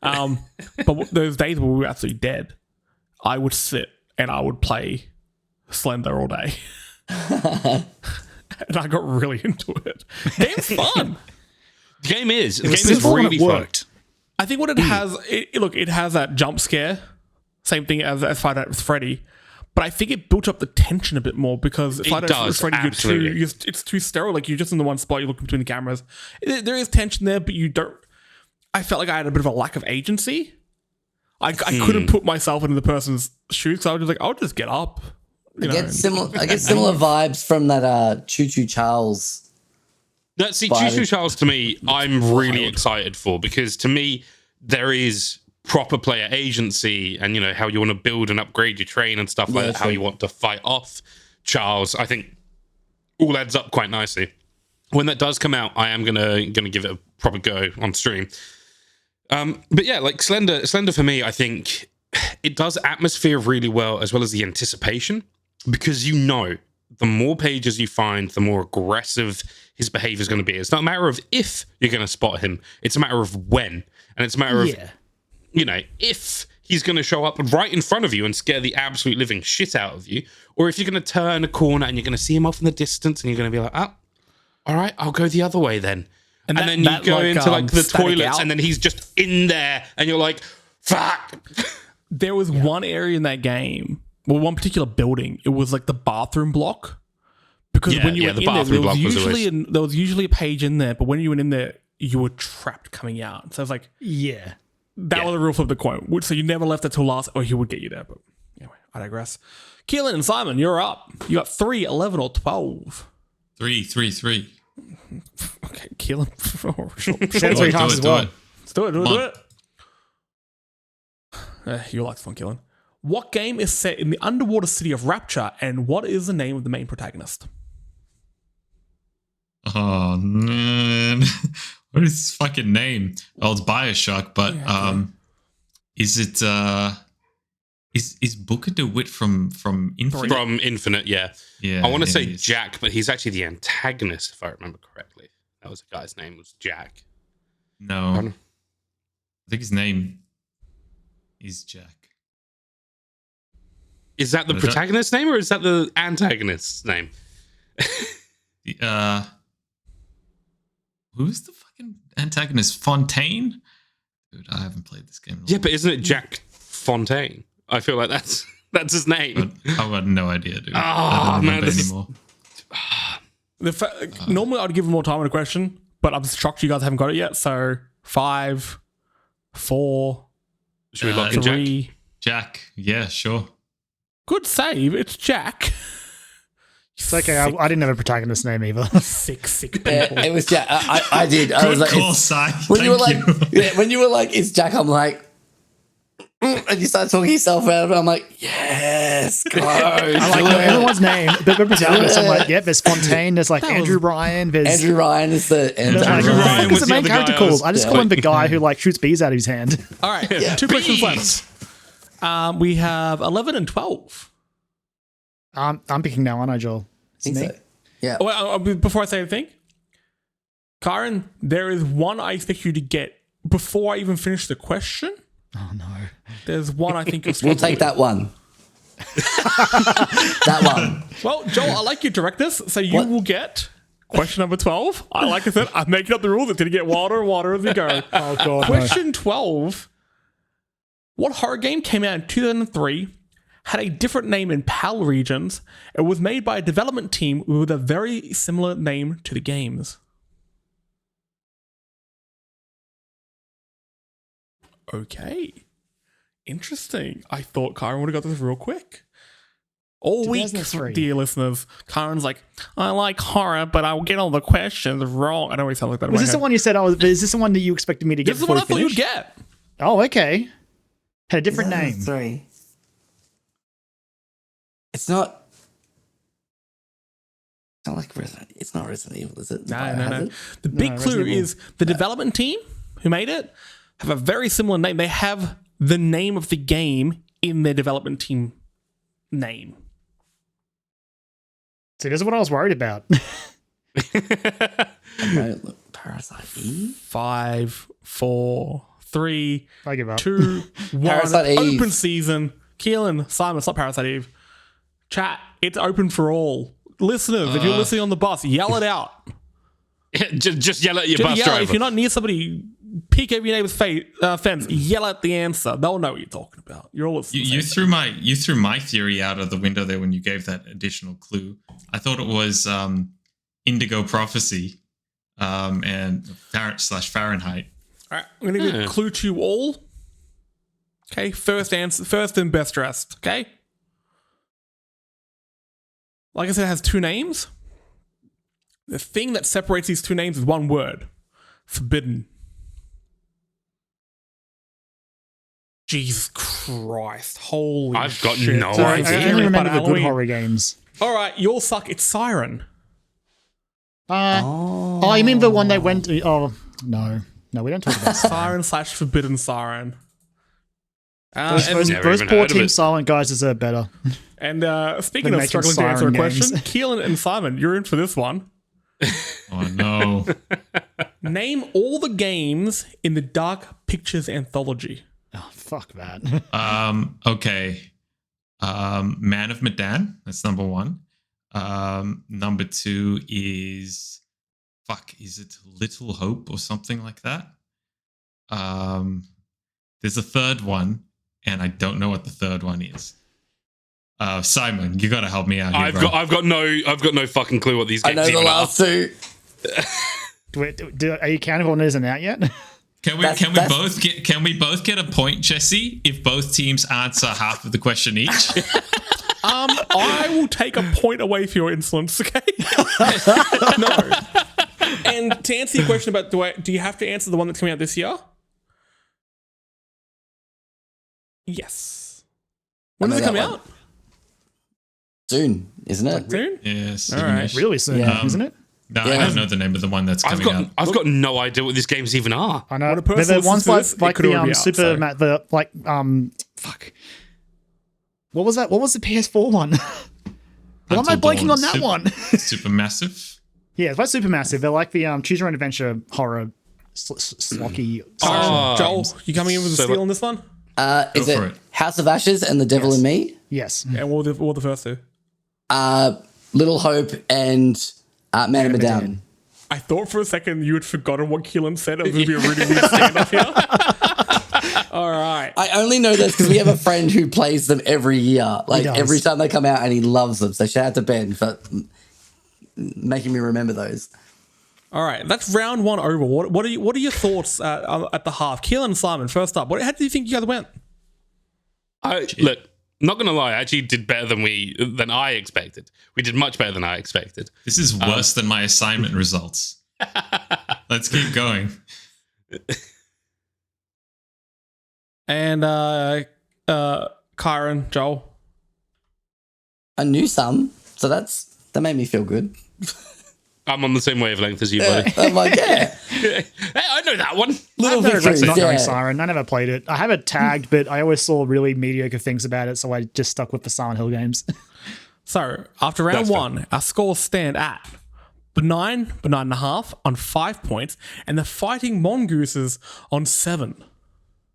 But those days where we were absolutely dead, I would sit and I would play Slender all day. And I got really into it. Game's fun. The game is. The It was game is simple and really it fun. worked. I think what it has, it has that jump scare. Same thing as Five Nights with Freddy. But I think it built up the tension a bit more because Five Nights with does, Freddy, absolutely. it's too sterile. Like, you're just in the one spot, you're looking between the cameras. There is tension there, but you don't. I felt like I had a bit of a lack of agency. I couldn't put myself into the person's shoes, so I was just like, I'll just get up. I get similar vibes from that Choo Choo Charles. That see, Choo Choo Charles to me, I'm really excited for because to me there is proper player agency and how you want to build and upgrade your train and stuff like that, how you want to fight off Charles. I think all adds up quite nicely. When that does come out, I am gonna give it a proper go on stream. But yeah, like Slender for me, I think it does atmosphere really well as the anticipation because the more pages you find, the more aggressive his behavior is going to be. It's not a matter of if you're going to spot him; it's a matter of when, and it's a matter of if he's going to show up right in front of you and scare the absolute living shit out of you, or if you're going to turn a corner and you're going to see him off in the distance and you're going to be like, oh, all right, I'll go the other way then. And then you go into the toilets and then he's just in there and you're like, fuck. There was one area in that game, one particular building, it was like the bathroom block. Because when you went in there, there was usually a page in there, but when you went in there, you were trapped coming out. So it's like, that was the real flip of the coin. So you never left it till last, or he would get you there. But anyway, I digress. Keelan and Simon, you're up. You got 3, 11, or 12. 3, 3, 3. Okay, Keelan. Said it 3 times as well. Let's do it. You like this one, Keelan. What game is set in the underwater city of Rapture, and what is the name of the main protagonist? Oh man, what is his fucking name? Oh, it's Bioshock, but is it is Booker DeWitt from Infinite? From Infinite, yeah. I want to say Jack, but he's actually the antagonist, if I remember correctly. That was the guy's name, was Jack. No, I think his name is Jack. Is that the protagonist's name or is that the antagonist's name? Who's the fucking antagonist? Fontaine? Dude, I haven't played this game. Yeah, but isn't it Jack Fontaine? I feel like that's his name. I've got no idea, dude. I don't remember anymore. Normally, I'd give him more time on a question, but I'm shocked you guys haven't got it yet. So 5, 4, should we lock in 3. Jack? Yeah, sure. Good save. It's Jack. It's okay. I didn't have a protagonist name either. Sick people. It was Jack. I did. I Good was like, call, Si. when you were Thank like, when you were like, it's Jack. I'm like, and you start talking yourself out of it. I'm like, yes, go. I like everyone's name. The protagonist. I'm like, yep. There's Fontaine. There's like Andrew Ryan. There's Andrew Ryan is the Andrew Ryan What's was the main the other character guy called? I just call him the guy who like shoots bees out of his hand. All right. 2 questions left. We have 11 and 12. I'm picking now, aren't I, Joel? I think so. Yeah. Well, before I say anything, Kyran, there is one I expect you to get before I even finish the question. Oh no. There's one I think We'll take that one. That one. Well, Joel, I like your directness, so you will get question number 12. Like I said, I'm making up the rules. It's going to get wilder and wilder as we go. Oh god. Question 12. What horror game came out in 2003, had a different name in PAL regions, and was made by a development team with a very similar name to the games? Okay. Interesting. I thought Kyran would have got this real quick. All week, 2003. dear listeners, Kyran's like, I like horror, but I'll get all the questions wrong. I don't really sound like that. Was this the one you said? Is this the one that you expected me to get? This is the one I thought you'd get. Oh, okay. Had a different name. 3. It's not like Resident. It's not Resident Evil, is it? No. The big clue is the development team who made it have a very similar name. They have the name of the game in their development team name. See, this is what I was worried about. Parasite Eve? 5, 4, 3, I give up. 2, 1. Parasite Eve. Open season. Keelan, Simon, stop Parasite Eve. Chat, it's open for all. Listeners, if you're listening on the bus, yell it out. Just yell at your Just bus yell. driver. If you're not near somebody, peek over your neighbor's fence, yell out the answer. They'll know what you're talking about. You're all listening. You threw my theory out of the window there when you gave that additional clue. I thought it was Indigo Prophecy and Fahrenheit. All right, I'm going to give a clue to you all. Okay, first answer, first and best dressed. Okay. Like I said, it has two names. The thing that separates these two names is one word: forbidden. Jesus Christ! Holy I've got shit. no Sorry, idea. I only remember the good Halloween. horror games. All right, you'll suck. It's Siren. Oh, you mean the one that went? Oh no, we don't talk about Siren / Forbidden Siren. those Never those even poor heard of Team it. Silent guys deserve better. And speaking They're of making struggling to answer a Siren question, games. Keelan and Simon, you're in for this one. Oh no. Name all the games in the Dark Pictures anthology. Oh fuck that. Okay. Man of Medan. That's number one. Number two is is it Little Hope or something like that? There's a third one, and I don't know what the third one is. Simon, you gotta help me out here, bro. I've got no fucking clue what these I games know the even last two. Are you counting one that isn't out yet? Can we both get a point, Jesse, if both teams answer half of the question each? I will take a point away for your insolence, okay? No. And to answer your question about do you have to answer the one that's coming out this year? Yes. When does it know come that one. out? Soon, isn't it? Soon? Yes. All right. Really soon, Yeah. isn't it? No, Yeah. I don't know the name of the one that's coming out. I've got no idea what these games even are. I know. When a person They're the listens ones to like this, it like could already be the out, super so. the like fuck. What was that? What was the PS4 one? Why am I Until blanking Dawn. on that one? Supermassive. Yeah, it's like Supermassive. They're like the choose your own adventure horror slocky. Joel, you coming in with a So, steal on this one? Is Go for it it. House of Ashes and The Devil in Me? Yes. And what were the first two? Little Hope and Man of Medan. I thought for a second you had forgotten what Keelan said. It was going to be a really weird standoff here. All right. I only know this because we have a friend who plays them every year. Like does. every time they come out, and he loves them. So shout out to Ben for making me remember those. All right. That's round one over. What are your thoughts at the half? Keelan and Simon, first up. How do you think you guys went? Look, not gonna lie, I actually did better than I expected. We did much better than I expected. This is worse than my assignment results. Let's keep going. And Kyran, Joel. I knew some, so that made me feel good. I'm on the same wavelength as you, buddy. I'm like, yeah, Hey, I know that one. little I've no regrets victories. not knowing Yeah. Siren. I never played it. I have it tagged, but I always saw really mediocre things about it, so I just stuck with the Silent Hill games. So after round That's fair. one, our scores stand at Benign and a half on 5 points, and the Fighting Mongooses on 7.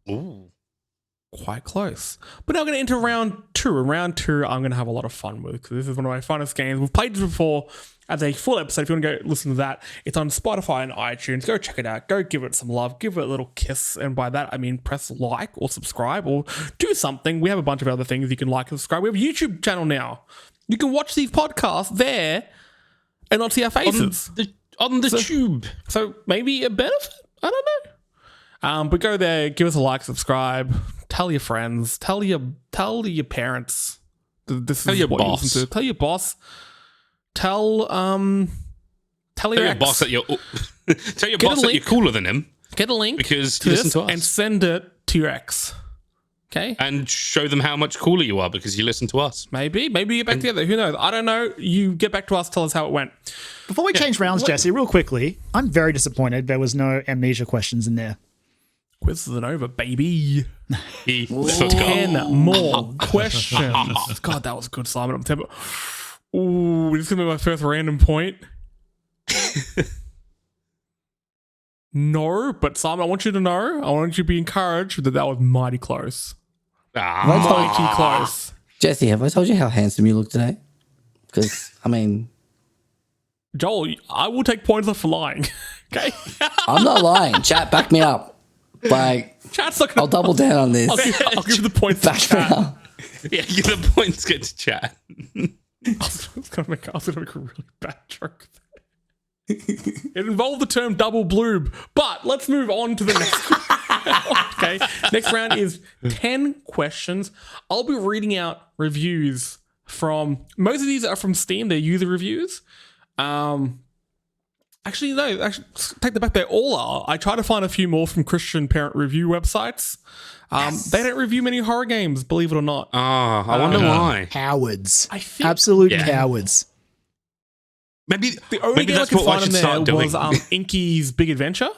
Ooh. Quite close. But now we're going to enter round two. And round two, I'm going to have a lot of fun with because this is one of my funnest games. We've played this before as a full episode. If you want to go listen to that, it's on Spotify and iTunes. Go check it out. Go give it some love. Give it a little kiss. And by that, I mean press like or subscribe or do something. We have a bunch of other things you can like and subscribe. We have a YouTube channel now. You can watch these podcasts there and not see our faces. On the tube. So maybe a benefit? I don't know. But go there, give us a like, subscribe, tell your friends, tell your parents. This Tell is your what you boss. listen to. Tell your boss. Tell your Tell your ex. boss that you're tell your Get boss a that link. you're cooler than him Get a link because to you listen this to us. and send it to your ex. Okay? and show them how much cooler you are because you listen to us. Maybe you get back together. Who knows? I don't know. You get back to us. Tell us how it went. Before we change rounds, Jesse, real quickly, I'm very disappointed there was no amnesia questions in there. Quiz isn't over, baby. He forgot. 10 more questions. God, that was good, Simon. I'm temper. Ooh, this is going to be my first random point. No, but Simon, I want you to know, I want you to be encouraged that was mighty close. Mighty close. Jesse, have I told you how handsome you look today? Because, I mean... Joel, I will take points off for lying. Okay? I'm not lying. Chat, back me up. Like, Chat's not gonna, I'll double down on this. I'll give the points to Back me chat. up. Yeah, the points get to chat. I was gonna make a really bad joke. It involved the term double bloob, but let's move on to the next round. Okay, next round is 10 questions. I'll be reading out reviews from, most of these are from Steam, they're user reviews. Actually, take that back, they all are. I try to find a few more from Christian parent review websites. They don't review many horror games, believe it or not. Oh, I wonder why. Cowards. I think Absolute cowards. Maybe the only game I that's could what I find should on start there doing. was Inky's Big Adventure.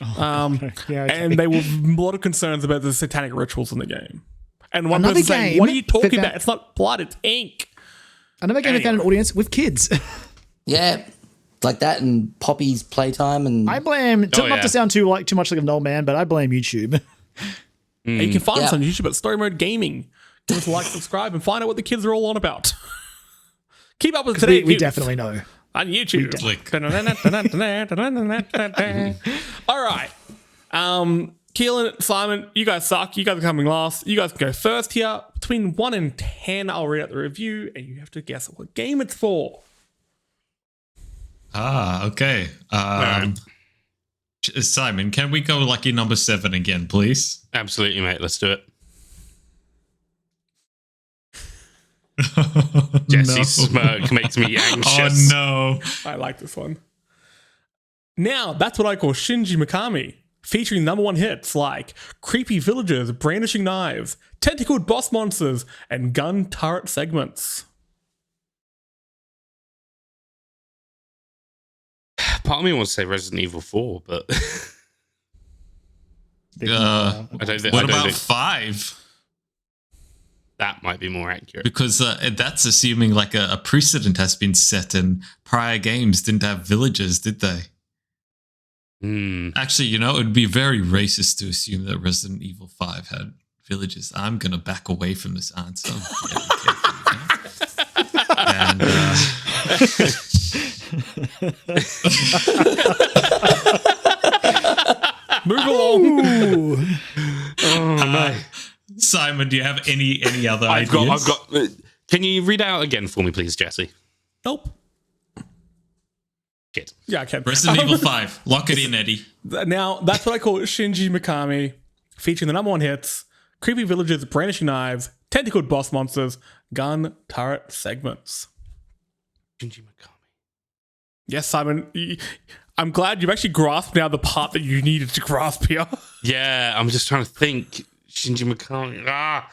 Okay. And there were a lot of concerns about the satanic rituals in the game. And one Another person saying, game what are you talking that- about? It's not blood, it's ink. Another game that found an audience with kids. Yeah, like that and Poppy's Playtime and... I blame, not yeah. to sound too much like an old man, but I blame YouTube. And you can find us Yeah. on YouTube at Story Mode Gaming. Give us a like, subscribe, and find out what the kids are all on about. Keep up with today. we definitely know. On YouTube. Click. All right. Keelan, Simon, you guys suck. You guys are coming last. You guys can go first here. Between 1 and 10, I'll read out the review, and you have to guess what game it's for. Okay. Simon, can we go lucky number 7 again, please? Absolutely, mate. Let's do it. Jesse's smirk makes me anxious. Oh, no. I like this one. Now, that's what I call Shinji Mikami, featuring #1 hits like creepy villagers brandishing knives, tentacled boss monsters, and gun turret segments. Part of me wants to say Resident Evil 4, but What I don't about think 5? that might be more accurate. Because that's assuming like a precedent has been set and prior games didn't have villagers, did they? Actually, it would be very racist to assume that Resident Evil 5 had villagers. I'm going to back away from this answer. And Move along. Simon, do you have any other I've ideas? got. Can you read out again for me, please, Jesse? Nope. Shit. Yeah, I can. Resident Evil 5. Lock it in, Eddie. Now, that's what I call Shinji Mikami, featuring the #1 hits, creepy villagers brandishing knives, tentacled boss monsters, gun turret segments. Shinji Mikami. Yes, Simon. I'm glad you've actually grasped now the part that you needed to grasp here. Yeah, I'm just trying to think. Shinji Mikami.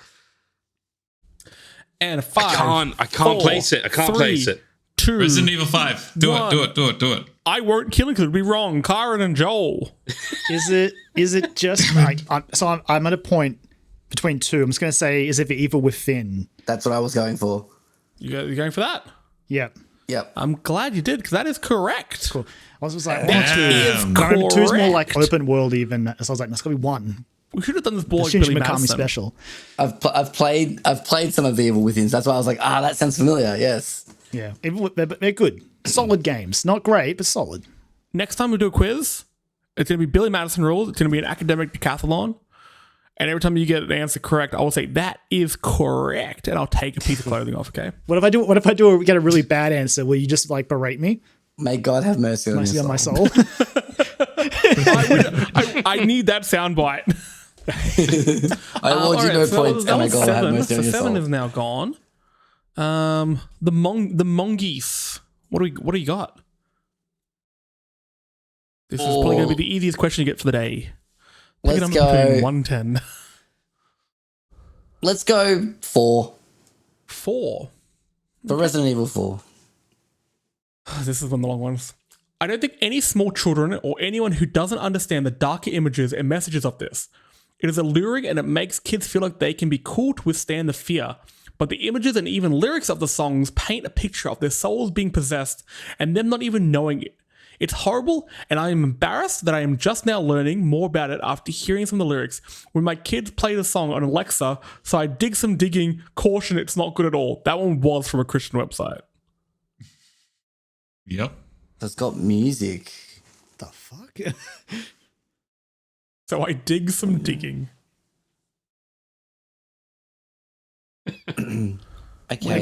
And 5. I can't place it. I can't place it. 2. Resident Evil 5. Do One. it. I won't kill it because it'd be wrong. Kyran and Joel. Is it just like I'm at a point between two. I'm just gonna say, is it the Evil Within? That's what I was going for. You going for that? Yep. Yep. I'm glad you did because that is correct. Cool. I was just like, Damn. no, two's more like correct. open world even. So I was like, that's gotta be one. We should have done this The ball like Shinji Billy Mikami Madison. special. I've played some of the Evil Withins. That's why I was like, that sounds familiar. Yes. Yeah, they're good, solid games. Not great, but solid. Next time we do a quiz, it's going to be Billy Madison rules. It's going to be an academic decathlon. And every time you get an answer correct, I will say, that is correct. And I'll take a piece of clothing off, okay? What if I get a really bad answer? Will you just like berate me? May God have mercy on Mercy your on my soul. soul. I need that soundbite. I award you no points, that and may was God have 7. mercy So on your 7 soul. is now gone. The mongoose. What do you got? This is probably going to be the easiest question you get for the day. Pick a Let's number between go. 1 and 10. Let's go 4 4. for Resident Evil 4. This is one of the long ones. I don't think any small children or anyone who doesn't understand the darker images and messages of this. It is alluring and it makes kids feel like they can be cool to withstand the fear. But the images and even lyrics of the songs paint a picture of their souls being possessed and them not even knowing it. It's horrible, and I am embarrassed that I am just now learning more about it after hearing some of the lyrics when my kids play the song on Alexa, so I dig some digging, caution it's not good at all. That one was from a Christian website. Yep. It's got music. The fuck? So I dig some digging. Okay.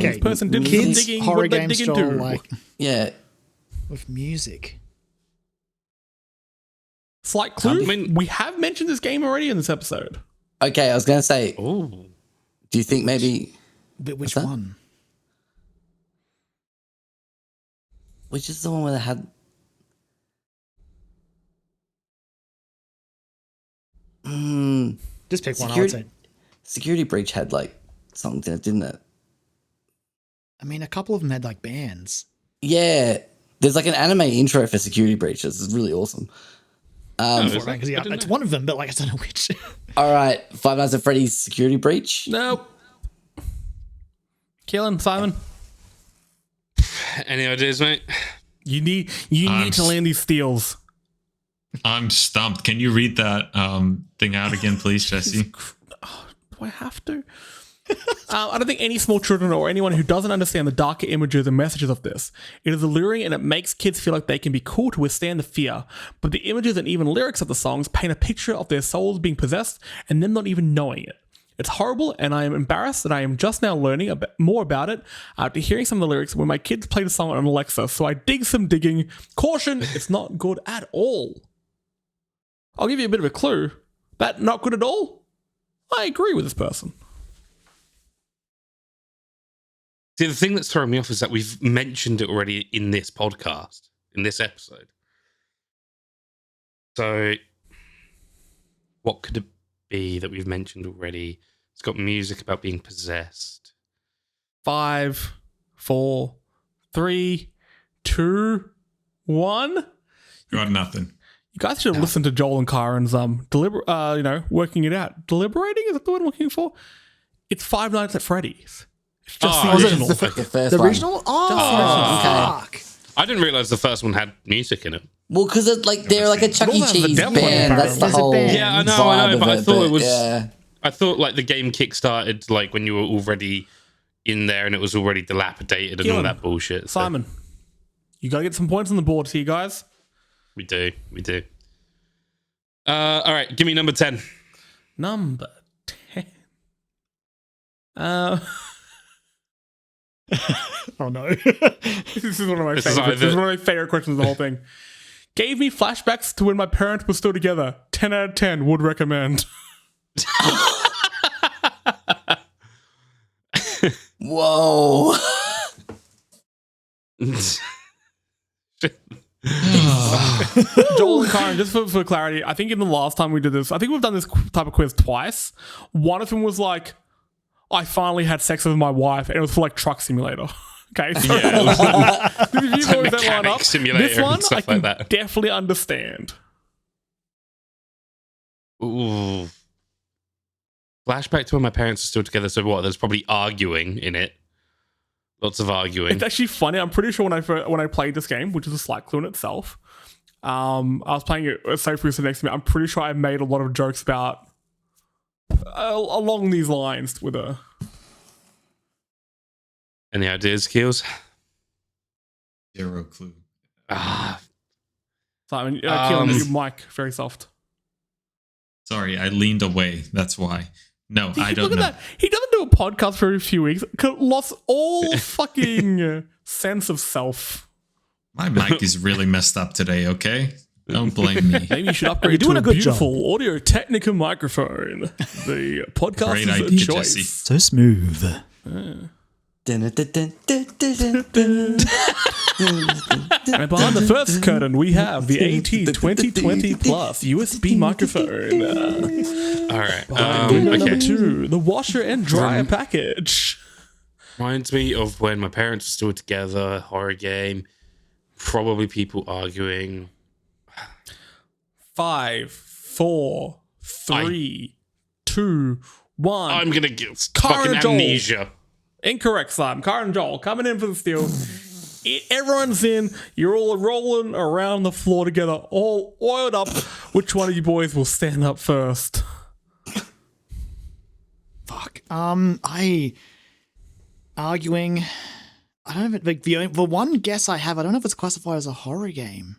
This person did some Kids digging. horror What did they games dig style, into? like Yeah. with music. Slight clue. I mean- we have mentioned this game already in this episode. Okay, I was going to say, Oh, do you think maybe... But which that? one? Which is the one where they had... Just pick one, I would say. Security Breach had like something in it, didn't it? I mean, a couple of them had like bands. Yeah. There's like an anime intro for Security Breach. It's really awesome. is that? Right, 'cause, I yeah, didn't it's know. one of them, but like I don't know which. All right. Five Nights at Freddy's Security Breach. Nope. Keelan, Simon, any ideas, mate? you need to land these steals. I'm stumped. Can you read that thing out again, please, Jesse? Do I have to? I don't think any small children or anyone who doesn't understand the darker images and messages of this. It is alluring and it makes kids feel like they can be cool to withstand the fear. But the images and even lyrics of the songs paint a picture of their souls being possessed and them not even knowing it. It's horrible, and I am embarrassed that I am just now learning a bit more about it after hearing some of the lyrics when my kids play the song on Alexa. So I dig some digging. Caution, it's not good at all. I'll give you a bit of a clue. That not good at all? I agree with this person. See, the thing that's throwing me off is that we've mentioned it already in this podcast, in this episode. So, what could it be that we've mentioned already? It's got music about being possessed. 5, 4, 3, 2, 1. Got nothing. You guys should have listened to Joel and Kyran's working it out. Deliberating is that the word I'm looking for? It's Five Nights at Freddy's. It's just the Was it original. the first the one. original? Oh, Okay. fuck. I didn't realize the first one had music in it. Well, because they're like a Chuck E. Well, that's the Cheese devil one, band. That's the There's a whole band. Yeah, I know, vibe but I of thought it was. Yeah. I thought like the game kickstarted like when you were already in there and it was already dilapidated and all Keelan, that bullshit. So Simon, you got to get some points on the board here, guys. we do. All right, give me number 10. Number 10. Oh, no. This is one of my This is favorites. either- This is one of my favorite questions of the whole thing. Gave me flashbacks to when my parents were still together. 10 out of 10 would recommend. Whoa. Joel and Kyran, just for clarity, I think in the last time we did this, I think we've done this type of quiz twice. One of them was like, I finally had sex with my wife, and it was for like Truck Simulator. Okay, so if you boys don't line up, Simulator this one and stuff I can like that. definitely understand. Ooh. Flashback to when my parents are still together. So what? There's probably arguing in it. Lots of arguing. It's actually funny. I'm pretty sure when I played this game, which is a slight clue in itself, I was playing it with Sophie was next to me. I'm pretty sure I made a lot of jokes about along these lines with her. Any ideas, Keels? Zero clue. Simon, Keelan, your mic very soft. Sorry, I leaned away. That's why. No, I don't Look know. at that. He doesn't do a podcast for a few weeks. Lost all fucking sense of self. My mic is really messed up today, okay? Don't blame me. Maybe you should upgrade You're doing to a good job. beautiful Audio Technica microphone. The podcast Great is a idea, choice. Jesse. So smooth. And behind the first curtain, we have the AT 2020 Plus USB microphone. All right. Window number Okay. 2, the washer and dryer package. Reminds me of when my parents were still together. Horror game. Probably people arguing. 5, 4, 3, 2, 1. I'm gonna get Kyran fucking and Joel. amnesia. Incorrect, Simon. Kyran and Joel coming in for the steal. Everyone's in. You're all rolling around the floor together, all oiled up. Which one of you boys will stand up first? Fuck. Arguing. I don't know if the one guess I have, I don't know if it's classified as a horror game.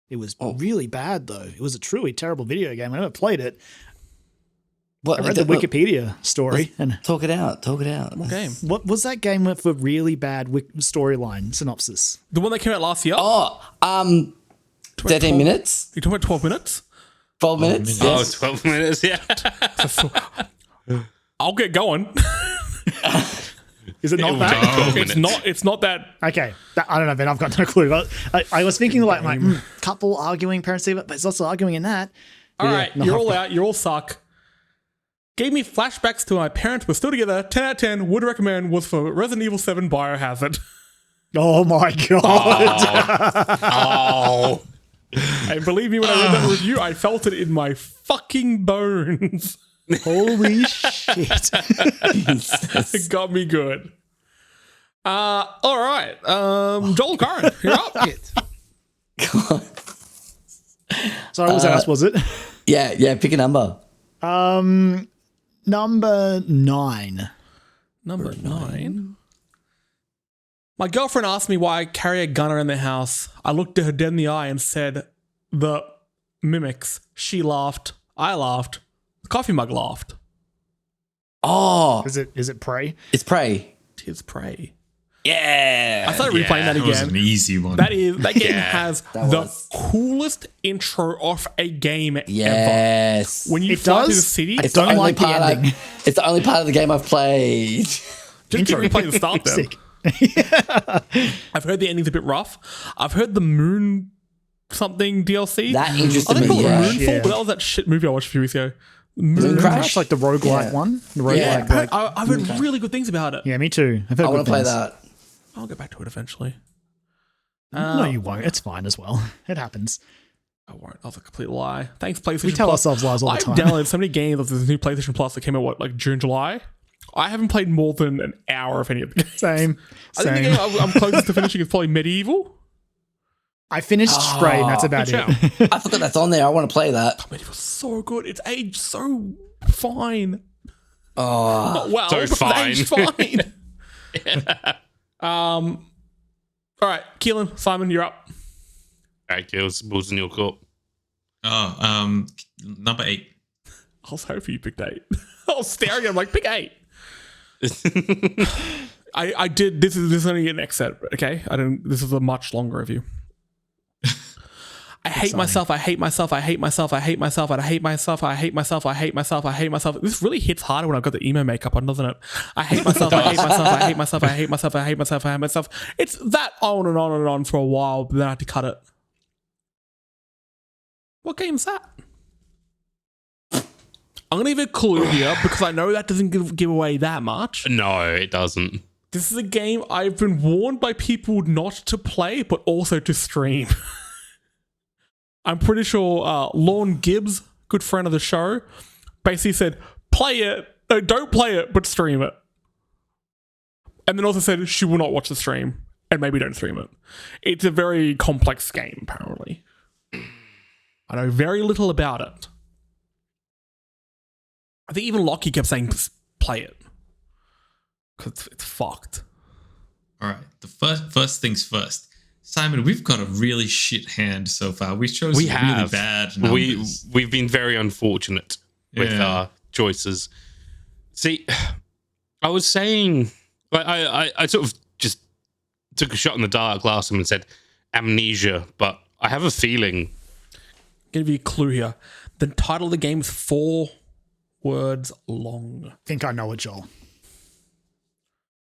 It was really bad though. It was a truly terrible video game. I never played it. I read the Wikipedia story and talk it out. What game? what was that game with a really bad storyline synopsis? The one that came out last year? 13 minutes? You're talking about 12 minutes? 12 minutes? Oh, Yes. 12 minutes, yeah. I'll get going. Is it not It that? was 12 It's minutes. it's not that. Okay, I don't know, Ben. I've got no clue. But I was thinking like couple arguing, parents, but it's also arguing in that. All right, you're all out. You all suck. Gave me flashbacks to when my parents were still together. 10 out of 10. Would recommend. Was for Resident Evil 7 Biohazard. Oh my god! Oh. And believe me, when I read that review, I felt it in my fucking bones. Holy shit! It got me good. All right. Joel Kyran, you're up. Sorry, what was that? Was it? Yeah, pick a number. Number 9. Number 9. My girlfriend asked me why I carry a gun around the house. I looked at her dead in the eye and said, "The mimics." She laughed. I laughed. The coffee mug laughed. Oh, Is it Prey? it's Prey. Tis prey. Yeah. I started replaying that That was again. an easy one. That game has that the was. coolest intro of a game ever. Yes. When you It fly through the does? city, I don't like the part ending. it's the only part of the game I've played. just keep replaying the start then. Sick. I've heard the ending's a bit rough. I've heard the Moon something DLC. That interested I think me, called yeah. Moonfall, Yeah. but that was that shit movie I watched a few weeks ago. Moon Crash? It's like the roguelike Yeah. one. The roguelike. Yeah. like- I've heard really good things about it. yeah, me too. I've heard I want good to play things. that. I'll get back to it eventually. No, you won't. It's fine as well. It happens. I won't. That was a complete lie. Thanks, PlayStation We tell Plus. ourselves lies all the I've time. downloaded so many games of this new PlayStation Plus that came out, like June, July. I haven't played more than an hour of any of the games. Same. I think the Same. game I'm closest to finishing is probably Medieval. I finished Stray, and that's about Good it. I forgot that's on there. I want to play that. Medieval's so good. It's aged so fine. Oh, Not well, So but it's fine. aged fine. All right, Keelan, Simon, you're up. All right, girls, balls in your court. Oh, number 8. I was hoping you picked 8. I was staring at him like, pick 8. I did. This is only an excerpt, okay? This is a much longer review. I hate myself. I hate myself. I hate myself. I hate myself. I hate myself. I hate myself. I hate myself. I hate myself. This really hits harder when I've got the emo makeup on, doesn't it? I hate myself. I hate myself. I hate myself. I hate myself. I hate myself. I hate myself. It's that on and on and on for a while, but then I had to cut it. What game's that? I'm gonna give it a clue here because I know that doesn't give away that much. No, it doesn't. This is a game I've been warned by people not to play, but also to stream. I'm pretty sure Lorne Gibbs, good friend of the show, basically said, play it. No, don't play it, but stream it. And then also said she will not watch the stream and maybe don't stream it. It's a very complex game, apparently. I know very little about it. I think even Lockie kept saying, play it. Because it's fucked. All right. The first things first. Simon, we've got a really shit hand so far. We chose We really have. bad numbers. We've been very unfortunate with Yeah. our choices. See, I was saying, I sort of just took a shot in the dark last time and said amnesia, but I have a feeling. I'll give you a clue here. The title of the game is 4 words long. I think I know it, Joel.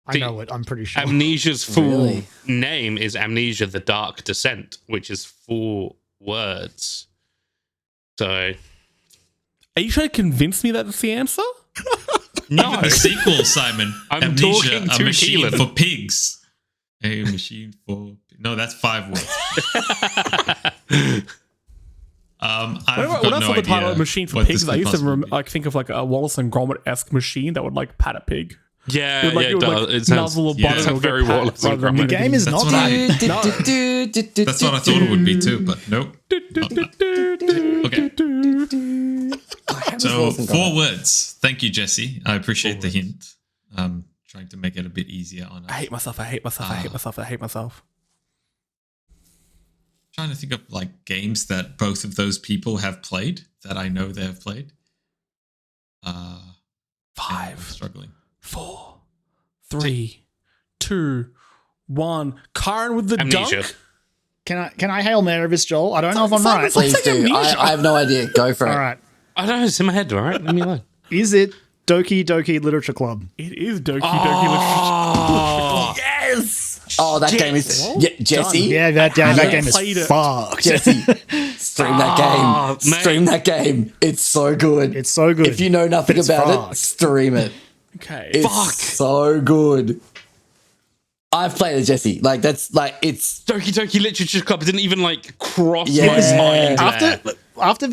I See, know it. I'm pretty sure. Amnesia's full Really? name is Amnesia: The Dark Descent, which is 4 words. So, Are you trying to convince me that that's the answer? no. The sequel, Simon. I'm Amnesia, talking a to machine Keelan. for pigs. A machine for... No, that's 5 words. I've When got I no saw the title idea of Machine for what Pigs, this I could used to possibly be. think of like a Wallace and Gromit-esque machine that would like pat a pig. Yeah, With, like, yeah, it with, does. like, It sounds nuzzle or yeah, button it's or get very pat Wallace rather and than The anything. game is That's not what that. That's what I thought it would be too, but nope. Okay. So 4 words. Thank you, Jesse. I appreciate the hint. Trying to make it a bit easier on us. I hate myself. I hate myself. I hate myself. I hate myself. Trying to think of like games that both of those people have played that I know they have played. I'm 5, struggling. 4, 3, 2, 1. Kyran with the Amnesia. dunk. Can I Hail Mary this, Joel? I don't know if I'm right. Please do. I have no idea. Go for it. All right. I don't know. It's in my head, all right? Leave me alone. Is it Doki Doki Literature Club? It is Doki Doki Literature. Yes. Oh, that game is Jesse. Yeah, that game is played it. fucked. Jesse, stream that game. mate. Stream that game. It's so good. It's so good. If you know nothing It's about it, fucked. stream it. Okay. It's so good. I've played it, Jesse. Like that's like it's Doki Doki Literature Club didn't even like cross Yeah. my mind. After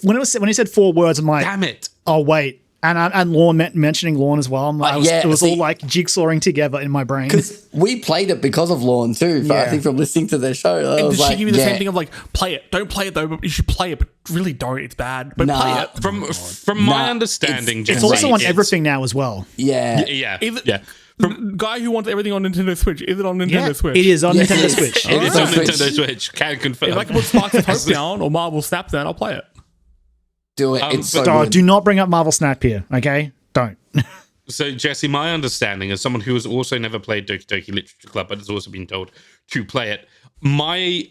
when he said 4 words, I'm like, Damn it. oh wait, and Lorne mentioning Lorne as well. I'm like, yeah, it was see- all like jigsawing together in my brain. because we played it because of Lorne too. But I Yeah. think from listening to their show, I And was did she like, give you the yeah. same thing of like, play it? Don't play it though, but you should play it, but really don't. It's bad. But Nah. play it. From my Nah, understanding, It's Jesse, also on it's- everything now as well. Yeah, Yeah, Is it- yeah. The guy who wants everything on Nintendo Switch, is it on Nintendo Yeah, Switch? it is on Yes, it Nintendo is. Switch. It is on Switch. Nintendo Switch. Can confirm. If I can put Sparks of Hope down or Marvel Snap down, I'll play it. do it. It's so Oh, good. do not bring up Marvel Snap here, okay? Don't. So, Jesse, my understanding as someone who has also never played Doki Doki Literature Club, but has also been told to play it, my,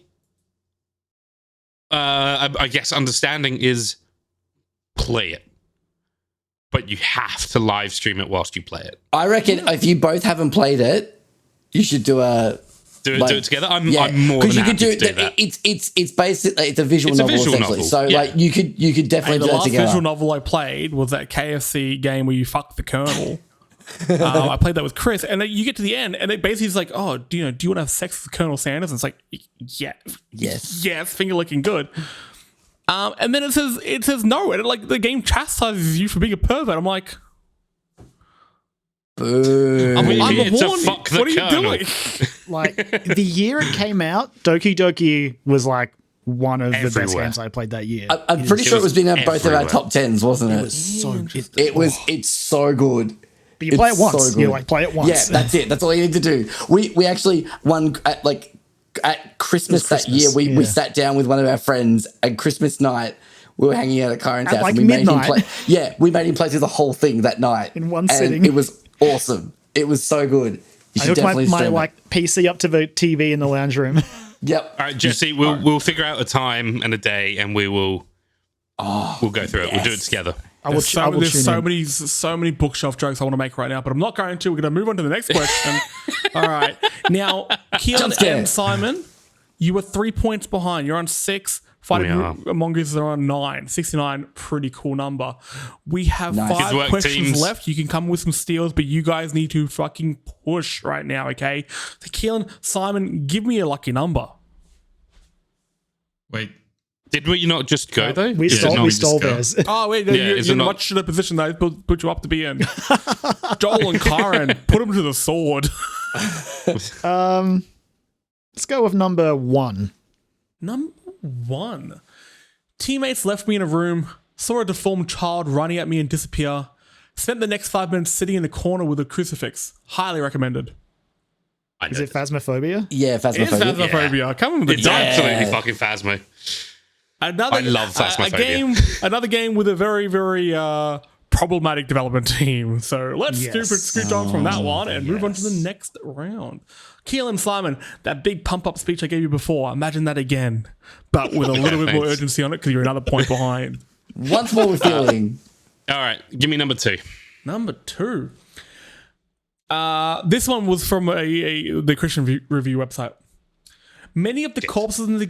I guess, understanding is play it. But you have to live stream it whilst you play it. I reckon if you both haven't played it, you should do a Do like, it together. I'm more 'Cause than you happy could to do that. It's basically it's a visual It's a novel visual essentially. novel, So yeah. like you could Hey, definitely the do that last together. visual novel I played was that KFC game where you fuck the Colonel. I played that with Chris, and then you get to the end, and it basically is like, "Oh, do you want to have sex with Colonel Sanders?" And it's like, "Yeah, Yes. finger licking good." And then it says no, and like the game chastises you for being a pervert. I'm like, Boo. I'm It's a horny. fuck the What are you Colonel. doing? Like the year it came out, Doki Doki was like one of the best Everywhere. games I played that year. I'm pretty sure it was being in both of our everywhere. top 10s, wasn't it? It's so good. But you play it It's once. so You good. like play it once. Yeah, that's it. That's all you need to do. We actually won at Christmas that year. We yeah. sat down with one of our friends at Christmas night. We were hanging out at Kyran's house. like and we made him midnight. play. Yeah, we made him play through the whole thing that night In one and sitting. It was awesome. It was so good. You I should hooked my, definitely my stream it. like PC up to the TV in the lounge room. Yep. All right, Jesse, we'll figure out a time and a day, and we'll go through it. We'll do it together. I will, There's I will there's tune in. so many bookshelf jokes I want to make right now, but I'm not going to. We're going to move on to the next question. All right. Now, Keelan scare. and Simon, you were 3 points behind. You're on 6. Fighting Among Us are on 9. 69, pretty cool number. We have Nice. 5 Good work, questions teams. left. You can come with some steals, but you guys need to fucking push right now, okay? So, Keelan, Simon, give me a lucky number. Wait. Did we not just go, though? We Is it stole, not- we just stole go? theirs. Oh, wait, Yeah, you're is it in a not- much better position that I put you up to be in. Joel and Kyran, put them to the sword. Let's go with number 1. Number 1. Teammates left me in a room, saw a deformed child running at me and disappear. Spent the next 5 minutes sitting in the corner with a crucifix. Highly recommended. I know Is it Phasmophobia? Yeah, It is Phasmophobia. Phasmophobia. Come on with the It's dice. absolutely fucking Phasmo. Another, I love Phasmophobia. Another game with a very, very problematic development team. So let's Yes. scoot on from that one and move on to the next round. Keelan, Simon, that big pump-up speech I gave you before, imagine that again, but with a little bit more thanks. urgency on it because you're another point behind. Once more with feeling. All right, give me number 2. Number 2. This one was from the Christian review website. Many of the corpses in the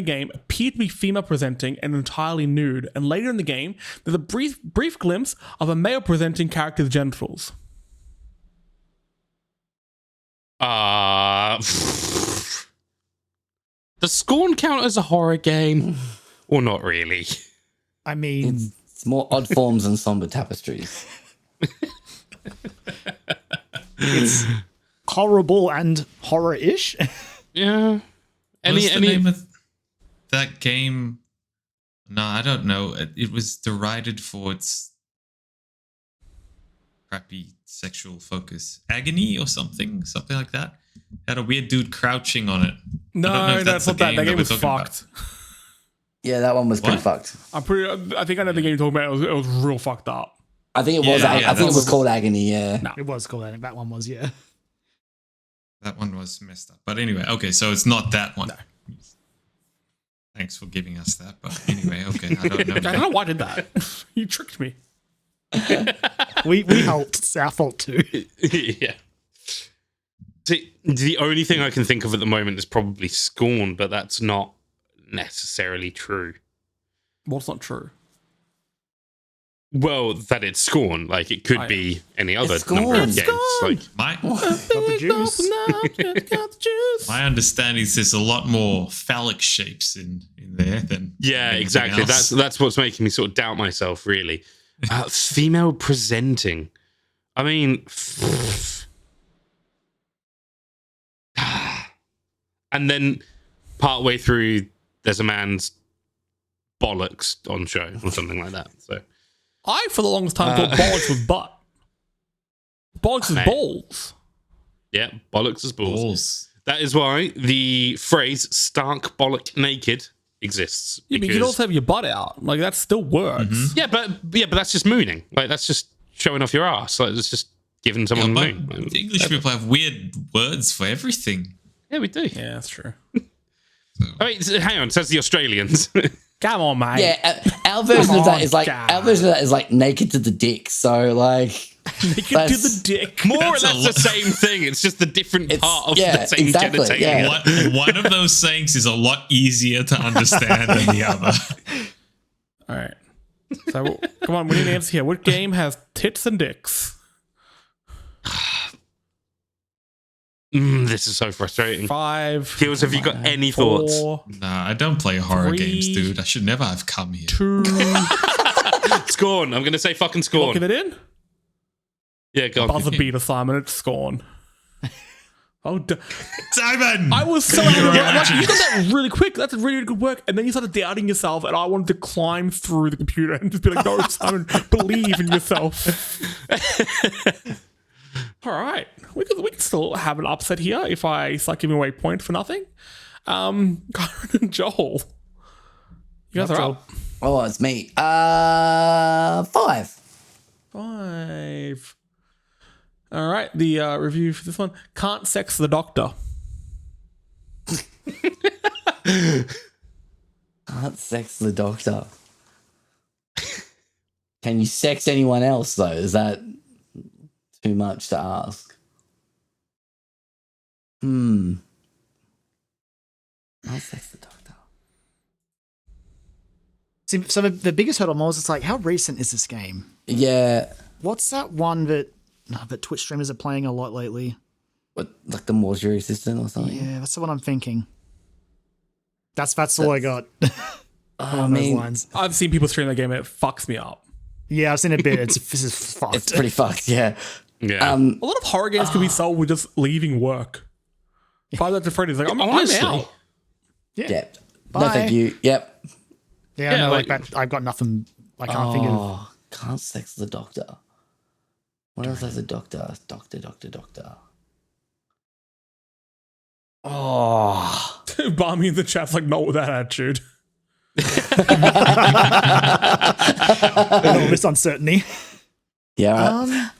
game appear to be female presenting and entirely nude, and later in the game, there's a brief glimpse of a male presenting character's genitals. Does Scorn count as a horror game? Or not really? I mean, It's more odd forms and somber tapestries. It's horrible and horror-ish. Yeah. What's the name of that game? No, I don't know. It was derided for its crappy sexual focus. Agony or something like that. Had a weird dude crouching on it. I don't know No, if that's not that. That game we're was talking fucked. Yeah, that one was pretty What? fucked. I think I know the game you're talking about. It was real fucked up. I think it was. Yeah, I think it was that's- called Agony. Yeah. No. It was cool. I think that one was, yeah. That one was messed up. But anyway, okay, so it's not that one. Thanks for giving us that. But anyway, okay, I don't know. I don't know why I did that. You tricked me. We helped. It's our fault too. Yeah. See, the only thing I can think of at the moment is probably Scorn, but that's not necessarily true. What's not true? Well, that it's Scorn. Like, it could be any other It's number of Scorn. games. Like, My Got the juice. my understanding is there's a lot more phallic shapes in there than yeah, anything exactly. else. That's what's making me sort of doubt myself, really. Female presenting. I mean, and then partway through, there's a man's bollocks on show or something like that. So I, for the longest time, thought bollocks was butt. Bollocks is Mate. balls. yeah, bollocks is balls. balls. That is why the phrase "stark bollock naked" exists. Yeah, but you could also have your butt out. Like, that still works. yeah, but that's just mooning. Like, that's just showing off your ass. Like, it's just giving someone But moon. the English people have weird words for everything. Yeah, we do. Yeah, that's true. I mean, hang on. It says the Australians. Come on, mate. Yeah, our version Come of that on, is like guy. naked to the dick. So like, Naked to the dick. More or That's a less the same thing. It's just the different It's- part of yeah, the same exactly, genitalia. yeah. One of those sayings is a lot easier to understand than the other. All right. So, come on, we need an answer here. What game has tits and dicks? This is so frustrating. 5. Kills, have you got any thoughts? 4, Nah, I don't play horror 3, games, dude. I should never have come here. 2. Scorn. I'm going to say fucking Locking Scorn. it in? Yeah, go on. Buzzer beater, Simon. It's Scorn. Oh, Simon! I was so angry. Like, you got that really quick. That's really good work. And then you started doubting yourself, and I wanted to climb through the computer and just be like, no, Simon, believe in yourself. All right. We could still have an upset here if I start giving away points for nothing. Kyran and Joel. You guys are up. oh, it's me. 5. 5. All right. The review for this one. Can't sex the doctor. Can't sex the doctor. Can you sex anyone else though? Is that too much to ask? Can't sex the doctor. See, so the biggest hurdle more is it's like, how recent is this game? Yeah. What's that one that Twitch streamers are playing a lot lately? What, like the mortuary assistant or something? Yeah, that's what I'm thinking. That's all I got. I Along those mean, lines. I've seen people stream that game and it fucks me up. Yeah, I've seen a bit. This is fucked. it's pretty fucked, yeah. Yeah. A lot of horror games can be solved with just leaving work. Five Nights at Freddy's, like, I'm Honestly. out. Yeah. Bye. No, thank you. Yep. Yeah, Yeah, no, like like- that. I've got nothing. I can't think of. Oh, can't sex the doctor. What else has a doctor? Doctor. Oh. Barmy in the chat's like, not with that attitude. All this uncertainty. Yeah, right.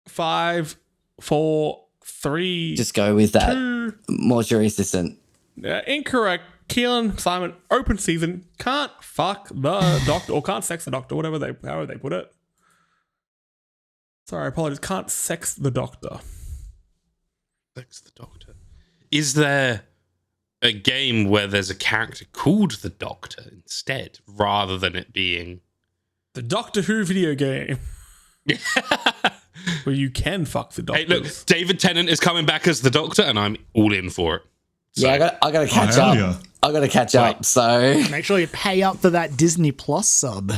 5, 4, 3, Just go with that. 2. Mortuary assistant. Incorrect. Keelan, Simon, open season, can't fuck the doctor, or can't sex the doctor, however they put it. Sorry, apologies. Can't sex the doctor. Sex the Doctor. Is there a game where there's a character called the Doctor instead, rather than it being The Doctor Who video game. Where you can fuck the doctor. Hey, look, David Tennant is coming back as the Doctor, and I'm all in for it. Yeah, I gotta catch hell up. yeah. I gotta catch up. So Make sure you pay up for that Disney Plus sub.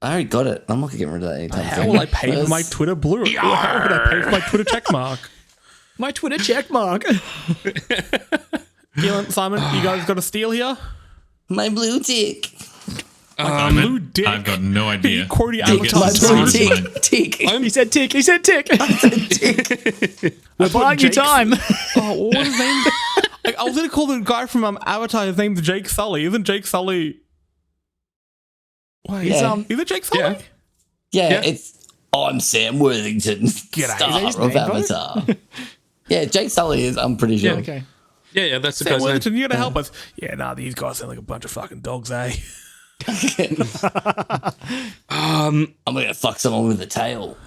I already got it. I'm not gonna get rid of that anytime How soon. will I pay for my Twitter blue? How would I pay for my Twitter checkmark? My Twitter check mark. Keelan, Simon, you guys got a steal here? My blue tick. Blue dick. I've got no idea. Cordy You'll get Avatar. My this blue first one. tick. He said tick. He said tick. We're buying you Jake's- time. Oh, what was his name? Like, I was gonna call the guy from Avatar. His name's Jake Sully. Isn't Jake Sully? Wait, Yeah. is it Jake Sully? Yeah, it's I'm Sam Worthington, G'day. star Is of that his Avatar. Yeah, Jake Sully is. I'm pretty sure. Yeah, okay. Yeah, that's the Sam guy's name. Worthington, you gotta help us. Yeah, nah, these guys sound like a bunch of fucking dogs, eh? I'm gonna fuck someone with a tail.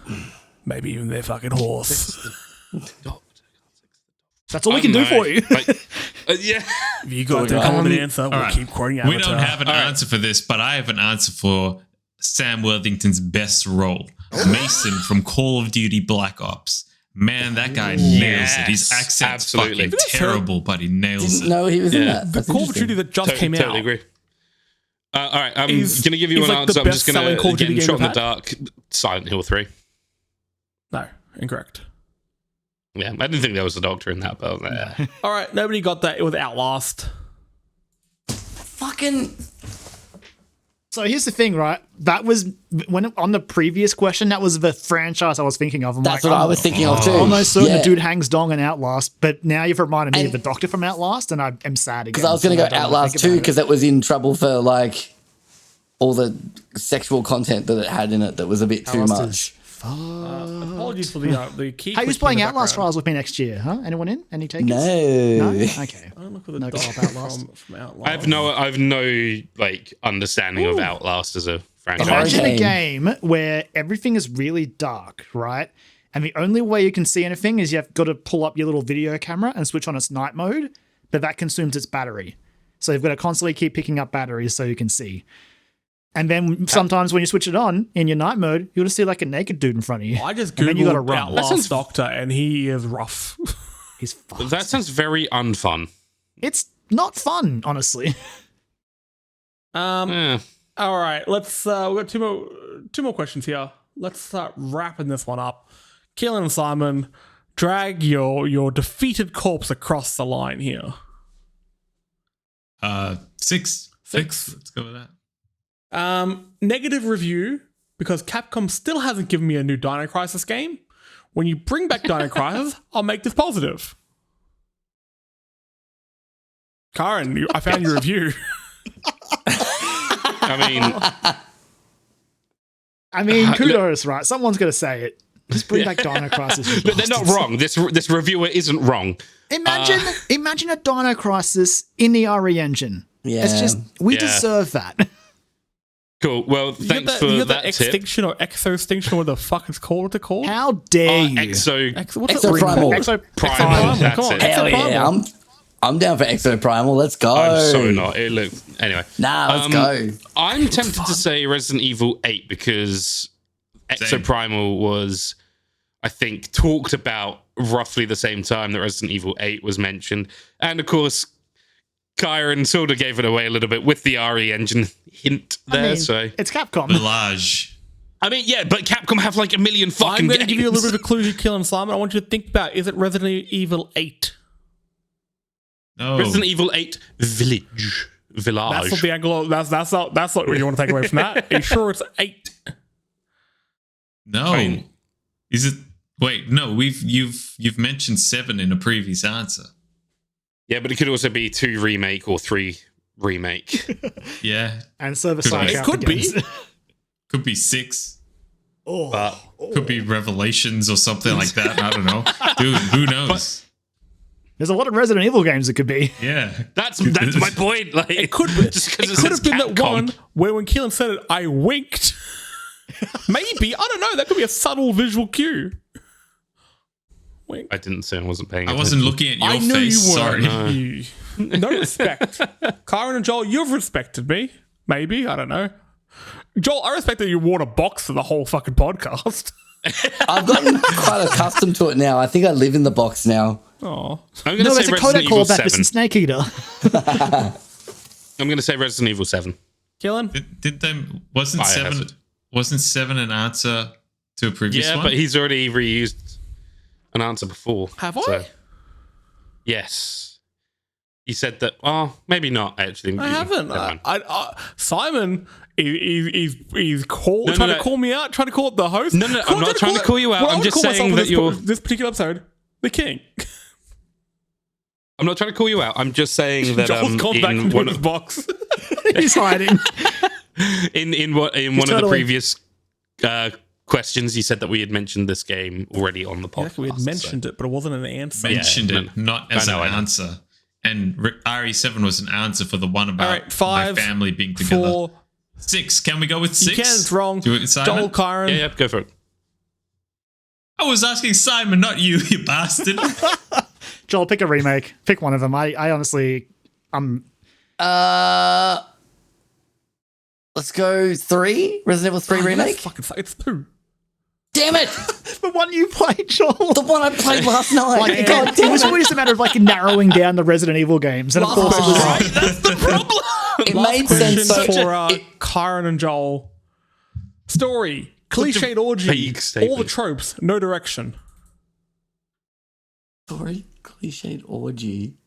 Maybe even their fucking horse. That's all we can do for you. Like, yeah. If you guys don't come with an answer, we'll All right. keep quoting Avatar. We don't have an answer for this, but I have an answer for Sam Worthington's best role. Mason from Call of Duty Black Ops. Man, that guy nails it. His Yes, accent's absolutely. fucking terrible, but he nails Didn't it. know he was in that. The That's Call of interesting. Duty that just came out. Totally agree. All right, I'm He's- going to give you he's an like the answer. I'm just going best-selling Call to of Duty get game shot in the we've dark. Silent Hill 3. No, incorrect. Yeah, I didn't think there was a doctor in that, but All right, nobody got that. It was Outlast. Fucking. So here's the thing, right? That was when on the previous question. That was the franchise I was thinking of. I'm That's like, what I was thinking of too. almost certain Yeah. the dude hangs dong in Outlast, but now you've reminded me And- of the Doctor from Outlast, and I am sad again. Because I was going to So go don't wanna Outlast think 2 about because it was in trouble for like all the sexual content that it had in it that was a bit too Outlast much. is- Apologies for the key. Hey, who's clicking playing in the Outlast background. Trials with me next year? Huh? Anyone in? Any takers? No. No? Okay. I don't look at the No doc co-op Outlast. from Outlast. I've no like understanding of Outlast as a franchise. Imagine a game. game where everything is really dark, right? And the only way you can see anything is you've got to pull up your little video camera and switch on its night mode, but that consumes its battery. So you've got to constantly keep picking up batteries so you can see. And then sometimes when you switch it on in your night mode, you'll just see like a naked dude in front of you. I just And then you gotta googled run. Outlast That sounds- Doctor, and he is rough. He's fucked. That sounds very unfun. It's not fun, honestly. Yeah. All right, let's. We've got two more questions here. Let's start wrapping this one up. Keelan and Simon, drag your defeated corpse across the line here. 6. Six. Let's go with that. Negative review because Capcom still hasn't given me a new Dino Crisis game. When you bring back Dino Crisis, I'll make this positive. Karen, I found your review. I I mean, kudos, right? Someone's got to say it. Just bring back Dino Crisis. you but they're not bastards. wrong. This reviewer isn't wrong. Imagine a Dino Crisis in the RE engine. Yeah. It's just, we Yeah. deserve that. Cool. Well, You thanks got for you got that the tip. extinction or exo-extinction, what the fuck it's called? What's it called? How dare you? What's it Exo-primal. Primal. That's Come on. it. Hell Exo-primal. yeah. I'm down for Exo Primal. Let's go. I'm so not. It looked anyway. Nah, let's go. I'm tempted to say Resident Evil 8 because Same. Exoprimal was, I think, talked about roughly the same time that Resident Evil 8 was mentioned. And of course, Kyran sort of gave it away a little bit with the RE engine hint there. I mean, so it's Capcom. Millage. I mean, yeah, but Capcom have like a million I'm fucking going to games. give you a little bit of a clue here, Keelan and Simon. I want you to think about, is it Resident Evil 8? No. Resident Evil 8 Village. That's what the angle. That's not what you want to take away from that. Are you sure it's 8? No. I mean- Is it? Wait, no. You've mentioned 7 in a previous answer. Yeah, but it could also be 2 remake or 3 remake. Yeah. And server Could side be. It could be. Could be 6. Oh, But Could be Revelations or something like that. I don't know. Dude, who knows? there's a lot of Resident Evil games it could be. Yeah. that's my point. Like It could be. just 'cause It could says have been that Capcom. one where when Keelan said it, I winked. Maybe. I don't know. That could be a subtle visual cue. Wink. I didn't say I wasn't paying I attention. wasn't looking at your I knew face. you Sorry. weren't. No respect. Kyran and Joel, you've respected me. Maybe. I don't know. Joel, I respect that you wore a box for the whole fucking podcast. I've gotten quite accustomed to it now. I think I live in the box now. Oh. I'm going No, to there's say a Resident codec Evil called that. This 7. is Snake Eater. I'm going to say Resident Evil 7. Keelan? Did they? Wasn't 7? Biohazard. wasn't 7 an answer to a previous one? but he's already reused an answer before. Have I? Yes. He said that. Oh, maybe not. Actually, I haven't. Never mind. Simon, he's trying to call me out, trying to call the host. No, I'm not trying to call you out. Well, I'm I would just call myself saying in that you're. this particular episode, the king. I'm not trying to call you out. I'm just saying that Joel's gone back into his box. He's hiding. in one of the previous questions, you said that we had mentioned this game already on the podcast. Yeah, we had mentioned it, but it wasn't an answer. Mentioned it, not as an answer. And RE7 was an answer for the one about my family being together. 4. 6. Can we go with 6? You can. It's wrong. Do it, Simon? Joel, Kyran. Yeah, go for it. I was asking Simon, not you, you bastard. Joel, pick a remake. Pick one of them. I honestly, Let's go 3. Resident Evil 3 remake. It's 2. Damn it! the one you played, Joel. The one I played last night. Like, it was always a matter of like narrowing down the Resident Evil games, and of course, it was That's the problem. It made sense for so Kyran and Joel. Story. Cliched orgy. vague statement. All the tropes. No direction. Story, cliched orgy.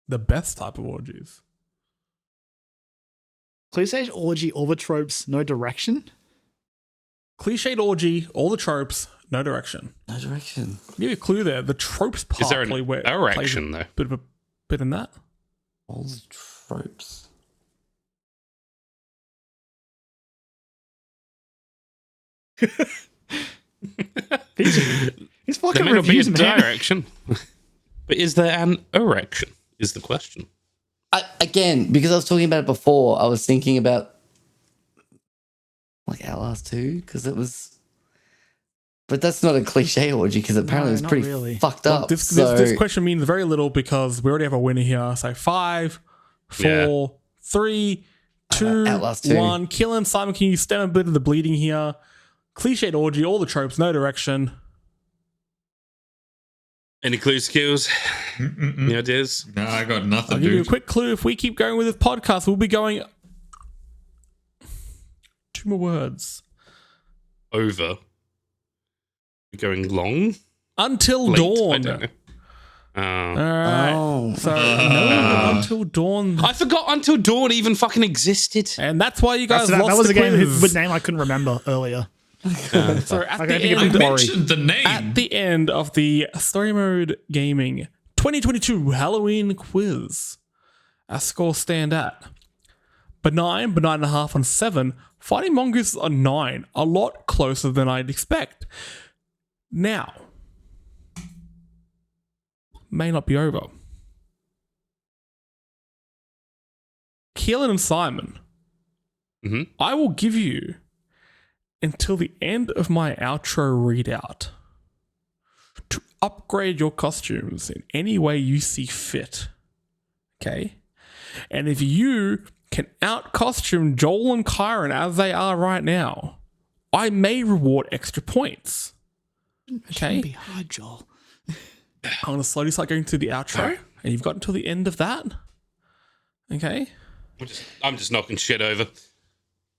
The best type of orgies. Cliche orgy, all the tropes, no direction. Cliched orgy. All the tropes. No direction. No direction. I'll give you a clue there. The tropes part. Is there an plays erection, a though? Bit of a bit in that. All the tropes. He's fucking There may not be a reviews, man. direction, but is there an erection? Is the question. Again, because I was talking about it before, I was thinking about like Outlast 2, because it was. But that's not a cliche orgy, because apparently it's not pretty really. fucked Well, up. this question means very little because we already have a winner here. So 5, 4, 3, 2, Outlast 2. 1. Keelan, Simon, can you stem a bit of the bleeding here? Cliched orgy, all the tropes, no direction. Any clues, skills? Any ideas? No, I got nothing, I'll give you a dude. quick clue. If we keep going with this podcast, we'll be going 2 more words. Over. Going long? Until Late? dawn. I don't know. All right. Oh. So no, Until Dawn. I forgot Until Dawn even fucking existed. And that's why you guys That lost was the a game quiz. with name I couldn't remember earlier. So at Okay, the think of I end, Quarry. mentioned the name. at the end of the Story Mode Gaming 2022 Halloween quiz, our scores stand at benign, 9.5 on 7, fighting mongoose on 9, a lot closer than I'd expect. Now, may not be over. Keelan and Simon, I will give you until the end of my outro readout to upgrade your costumes in any way you see fit. Okay? And if you can out-costume Joel and Kyran as they are right now, I may reward extra points. Okay? Be hard, Joel. I'm going to slowly start going through the outro, and you've got until the end of that. Okay? I'm just knocking shit over.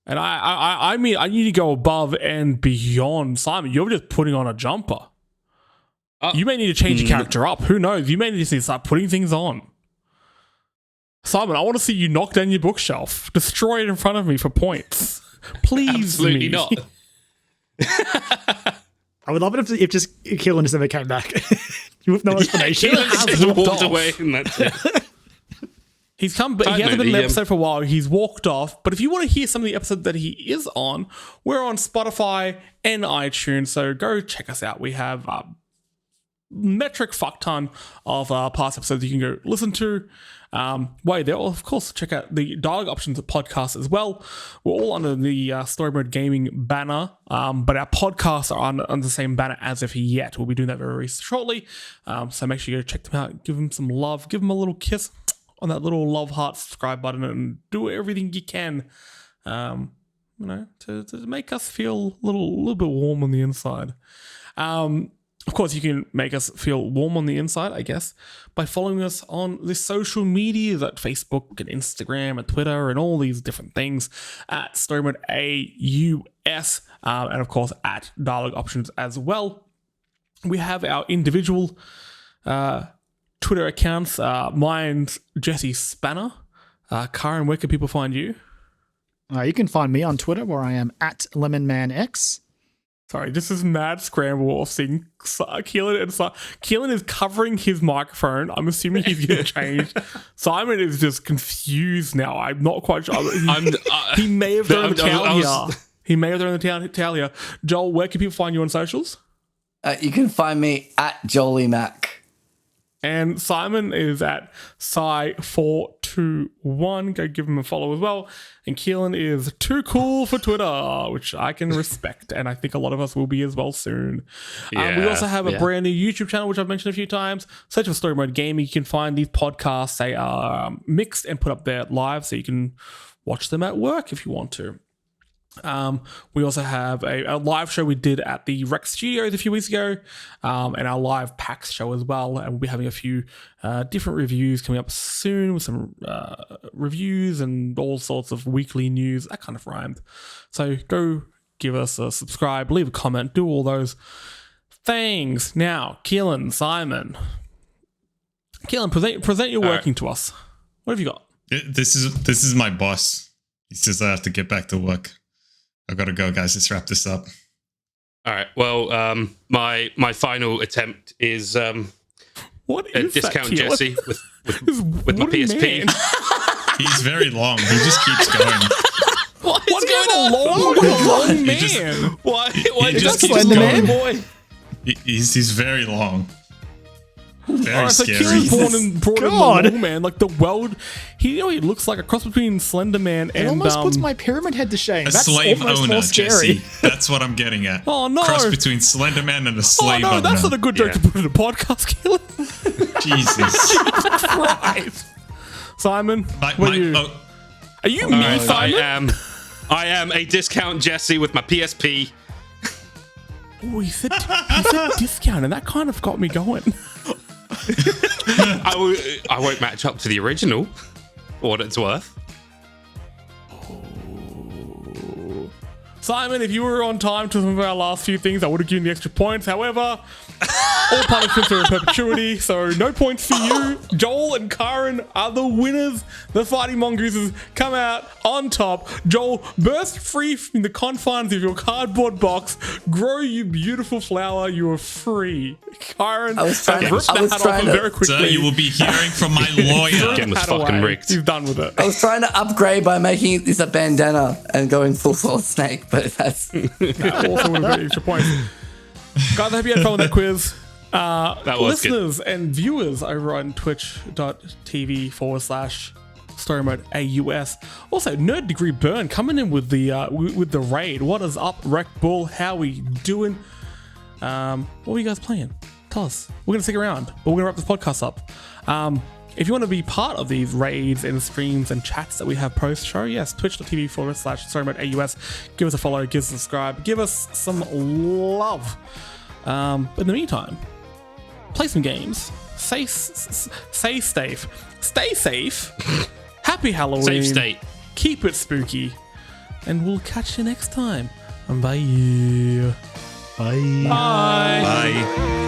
And I mean, I need to go above and beyond. Simon, you're just putting on a jumper. You may need to change your character up. Who knows? You may need to start putting things on. Simon, I want to see you knock down your bookshelf. Destroy it in front of me for points. Please, Absolutely me. not. I would love it if just Keelan just never came back. With no explanation. Keelan has Just walked walked off. away and that's it. He's come, but he hasn't been in an episode for a while. He's walked off. But if you want to hear some of the episodes that he is on, we're on Spotify and iTunes. So go check us out. We have metric fuck ton of past episodes you can go listen to. While there, of course, check out the dialogue options podcast as well. We're all under the Story Mode Gaming banner, but our podcasts are on the same banner as of yet. We'll be doing that very shortly. So make sure you go check them out. Give them some love. Give them a little kiss on that little love heart subscribe button and do everything you can, to make us feel a little bit warm on the inside. Of course, you can make us feel warm on the inside, I guess, by following us on the social media, like Facebook and Instagram and Twitter and all these different things at Story Mode AUS, and of course at Dialogue Options as well. We have our individual Twitter accounts. Mine's Jesse Spanner. Kyran, where can people find you? You can find me on Twitter where I am at LemonManX. Sorry, this is mad scramble of seeing Keelan and Simon. Keelan is covering his microphone. I'm assuming he's going to change. Simon is just confused now. I'm not quite sure. He may have thrown the towel here. He may have thrown the towel here. Joel, where can people find you on socials? You can find me at Jolie Mac. And Simon is at Psy421. Go give him a follow as well. And Keelan is too cool for Twitter, which I can respect. And I think a lot of us will be as well soon. We also have a brand new YouTube channel, which I've mentioned a few times. Search for Story Mode Gaming. You can find these podcasts. They are mixed and put up there live, so you can watch them at work if you want to. We also have a live show we did at the Rec Studios a few weeks ago, and our live PAX show as well. And we'll be having a few different reviews coming up soon with some reviews and all sorts of weekly news. That kind of rhymed. So go give us a subscribe, leave a comment, do all those things. Now, Keelan, Simon. Keelan, present your working to us. What have you got? This is my boss. He says I have to get back to work. I gotta go, guys. Let's wrap this up. All right. Well, my final attempt is What a is discount that, Jesse with my PSP. Man. He's very long. He just keeps going. What is going on? Long man. Why He does just that keeps keep going. boy? He's very long. Very Alright, so scary. Keelan brought in the long man, like the world. He looks like a cross between Slender Man It and almost puts my pyramid head to shame. A That's slave almost owner, more scary. Jesse. That's what I'm getting at. Oh, no. Cross between Slender Man and a Oh slave no, owner. that's not a good joke to put in a podcast, Keelan. Jesus. Christ. Simon, what are you? Are you me, Alright, Simon? I am a discount Jesse with my PSP. Oh, he said discount, and that kind of got me going. I won't match up to the original, for what it's worth. Simon, if you were on time to some of our last few things, I would have given you extra points. However, all punishments are in perpetuity, so no points for you. Joel and Kyran are the winners. The Fighting Mongooses come out on top. Joel, burst free from the confines of your cardboard box. Grow, you beautiful flower. You are free. Kyran, I was trying to- very quickly. So you will be hearing from my lawyer. Game was fucking rigged. He's done with it. I was trying to upgrade by making this a bandana and going full Solid Snake, but that's That also would have got extra points. Guys, I hope you had fun with that quiz. That was good. Listeners and viewers over on twitch.tv/Story Mode AUS. Also, Nerd Degree Burn coming in with the raid. What is up, Wreck Bull? How we doing? What were you guys playing? Tell us. We're gonna stick around, but we're gonna wrap this podcast up. If you want to be part of these raids and streams and chats that we have post-show, yes, twitch.tv/Story Mode AUS. Give us a follow, give us a subscribe, give us some love. But in the meantime, play some games. Stay safe. Stay safe. Happy Halloween. Safe state. Keep it spooky. And we'll catch you next time. Bye. Bye. Bye. Bye.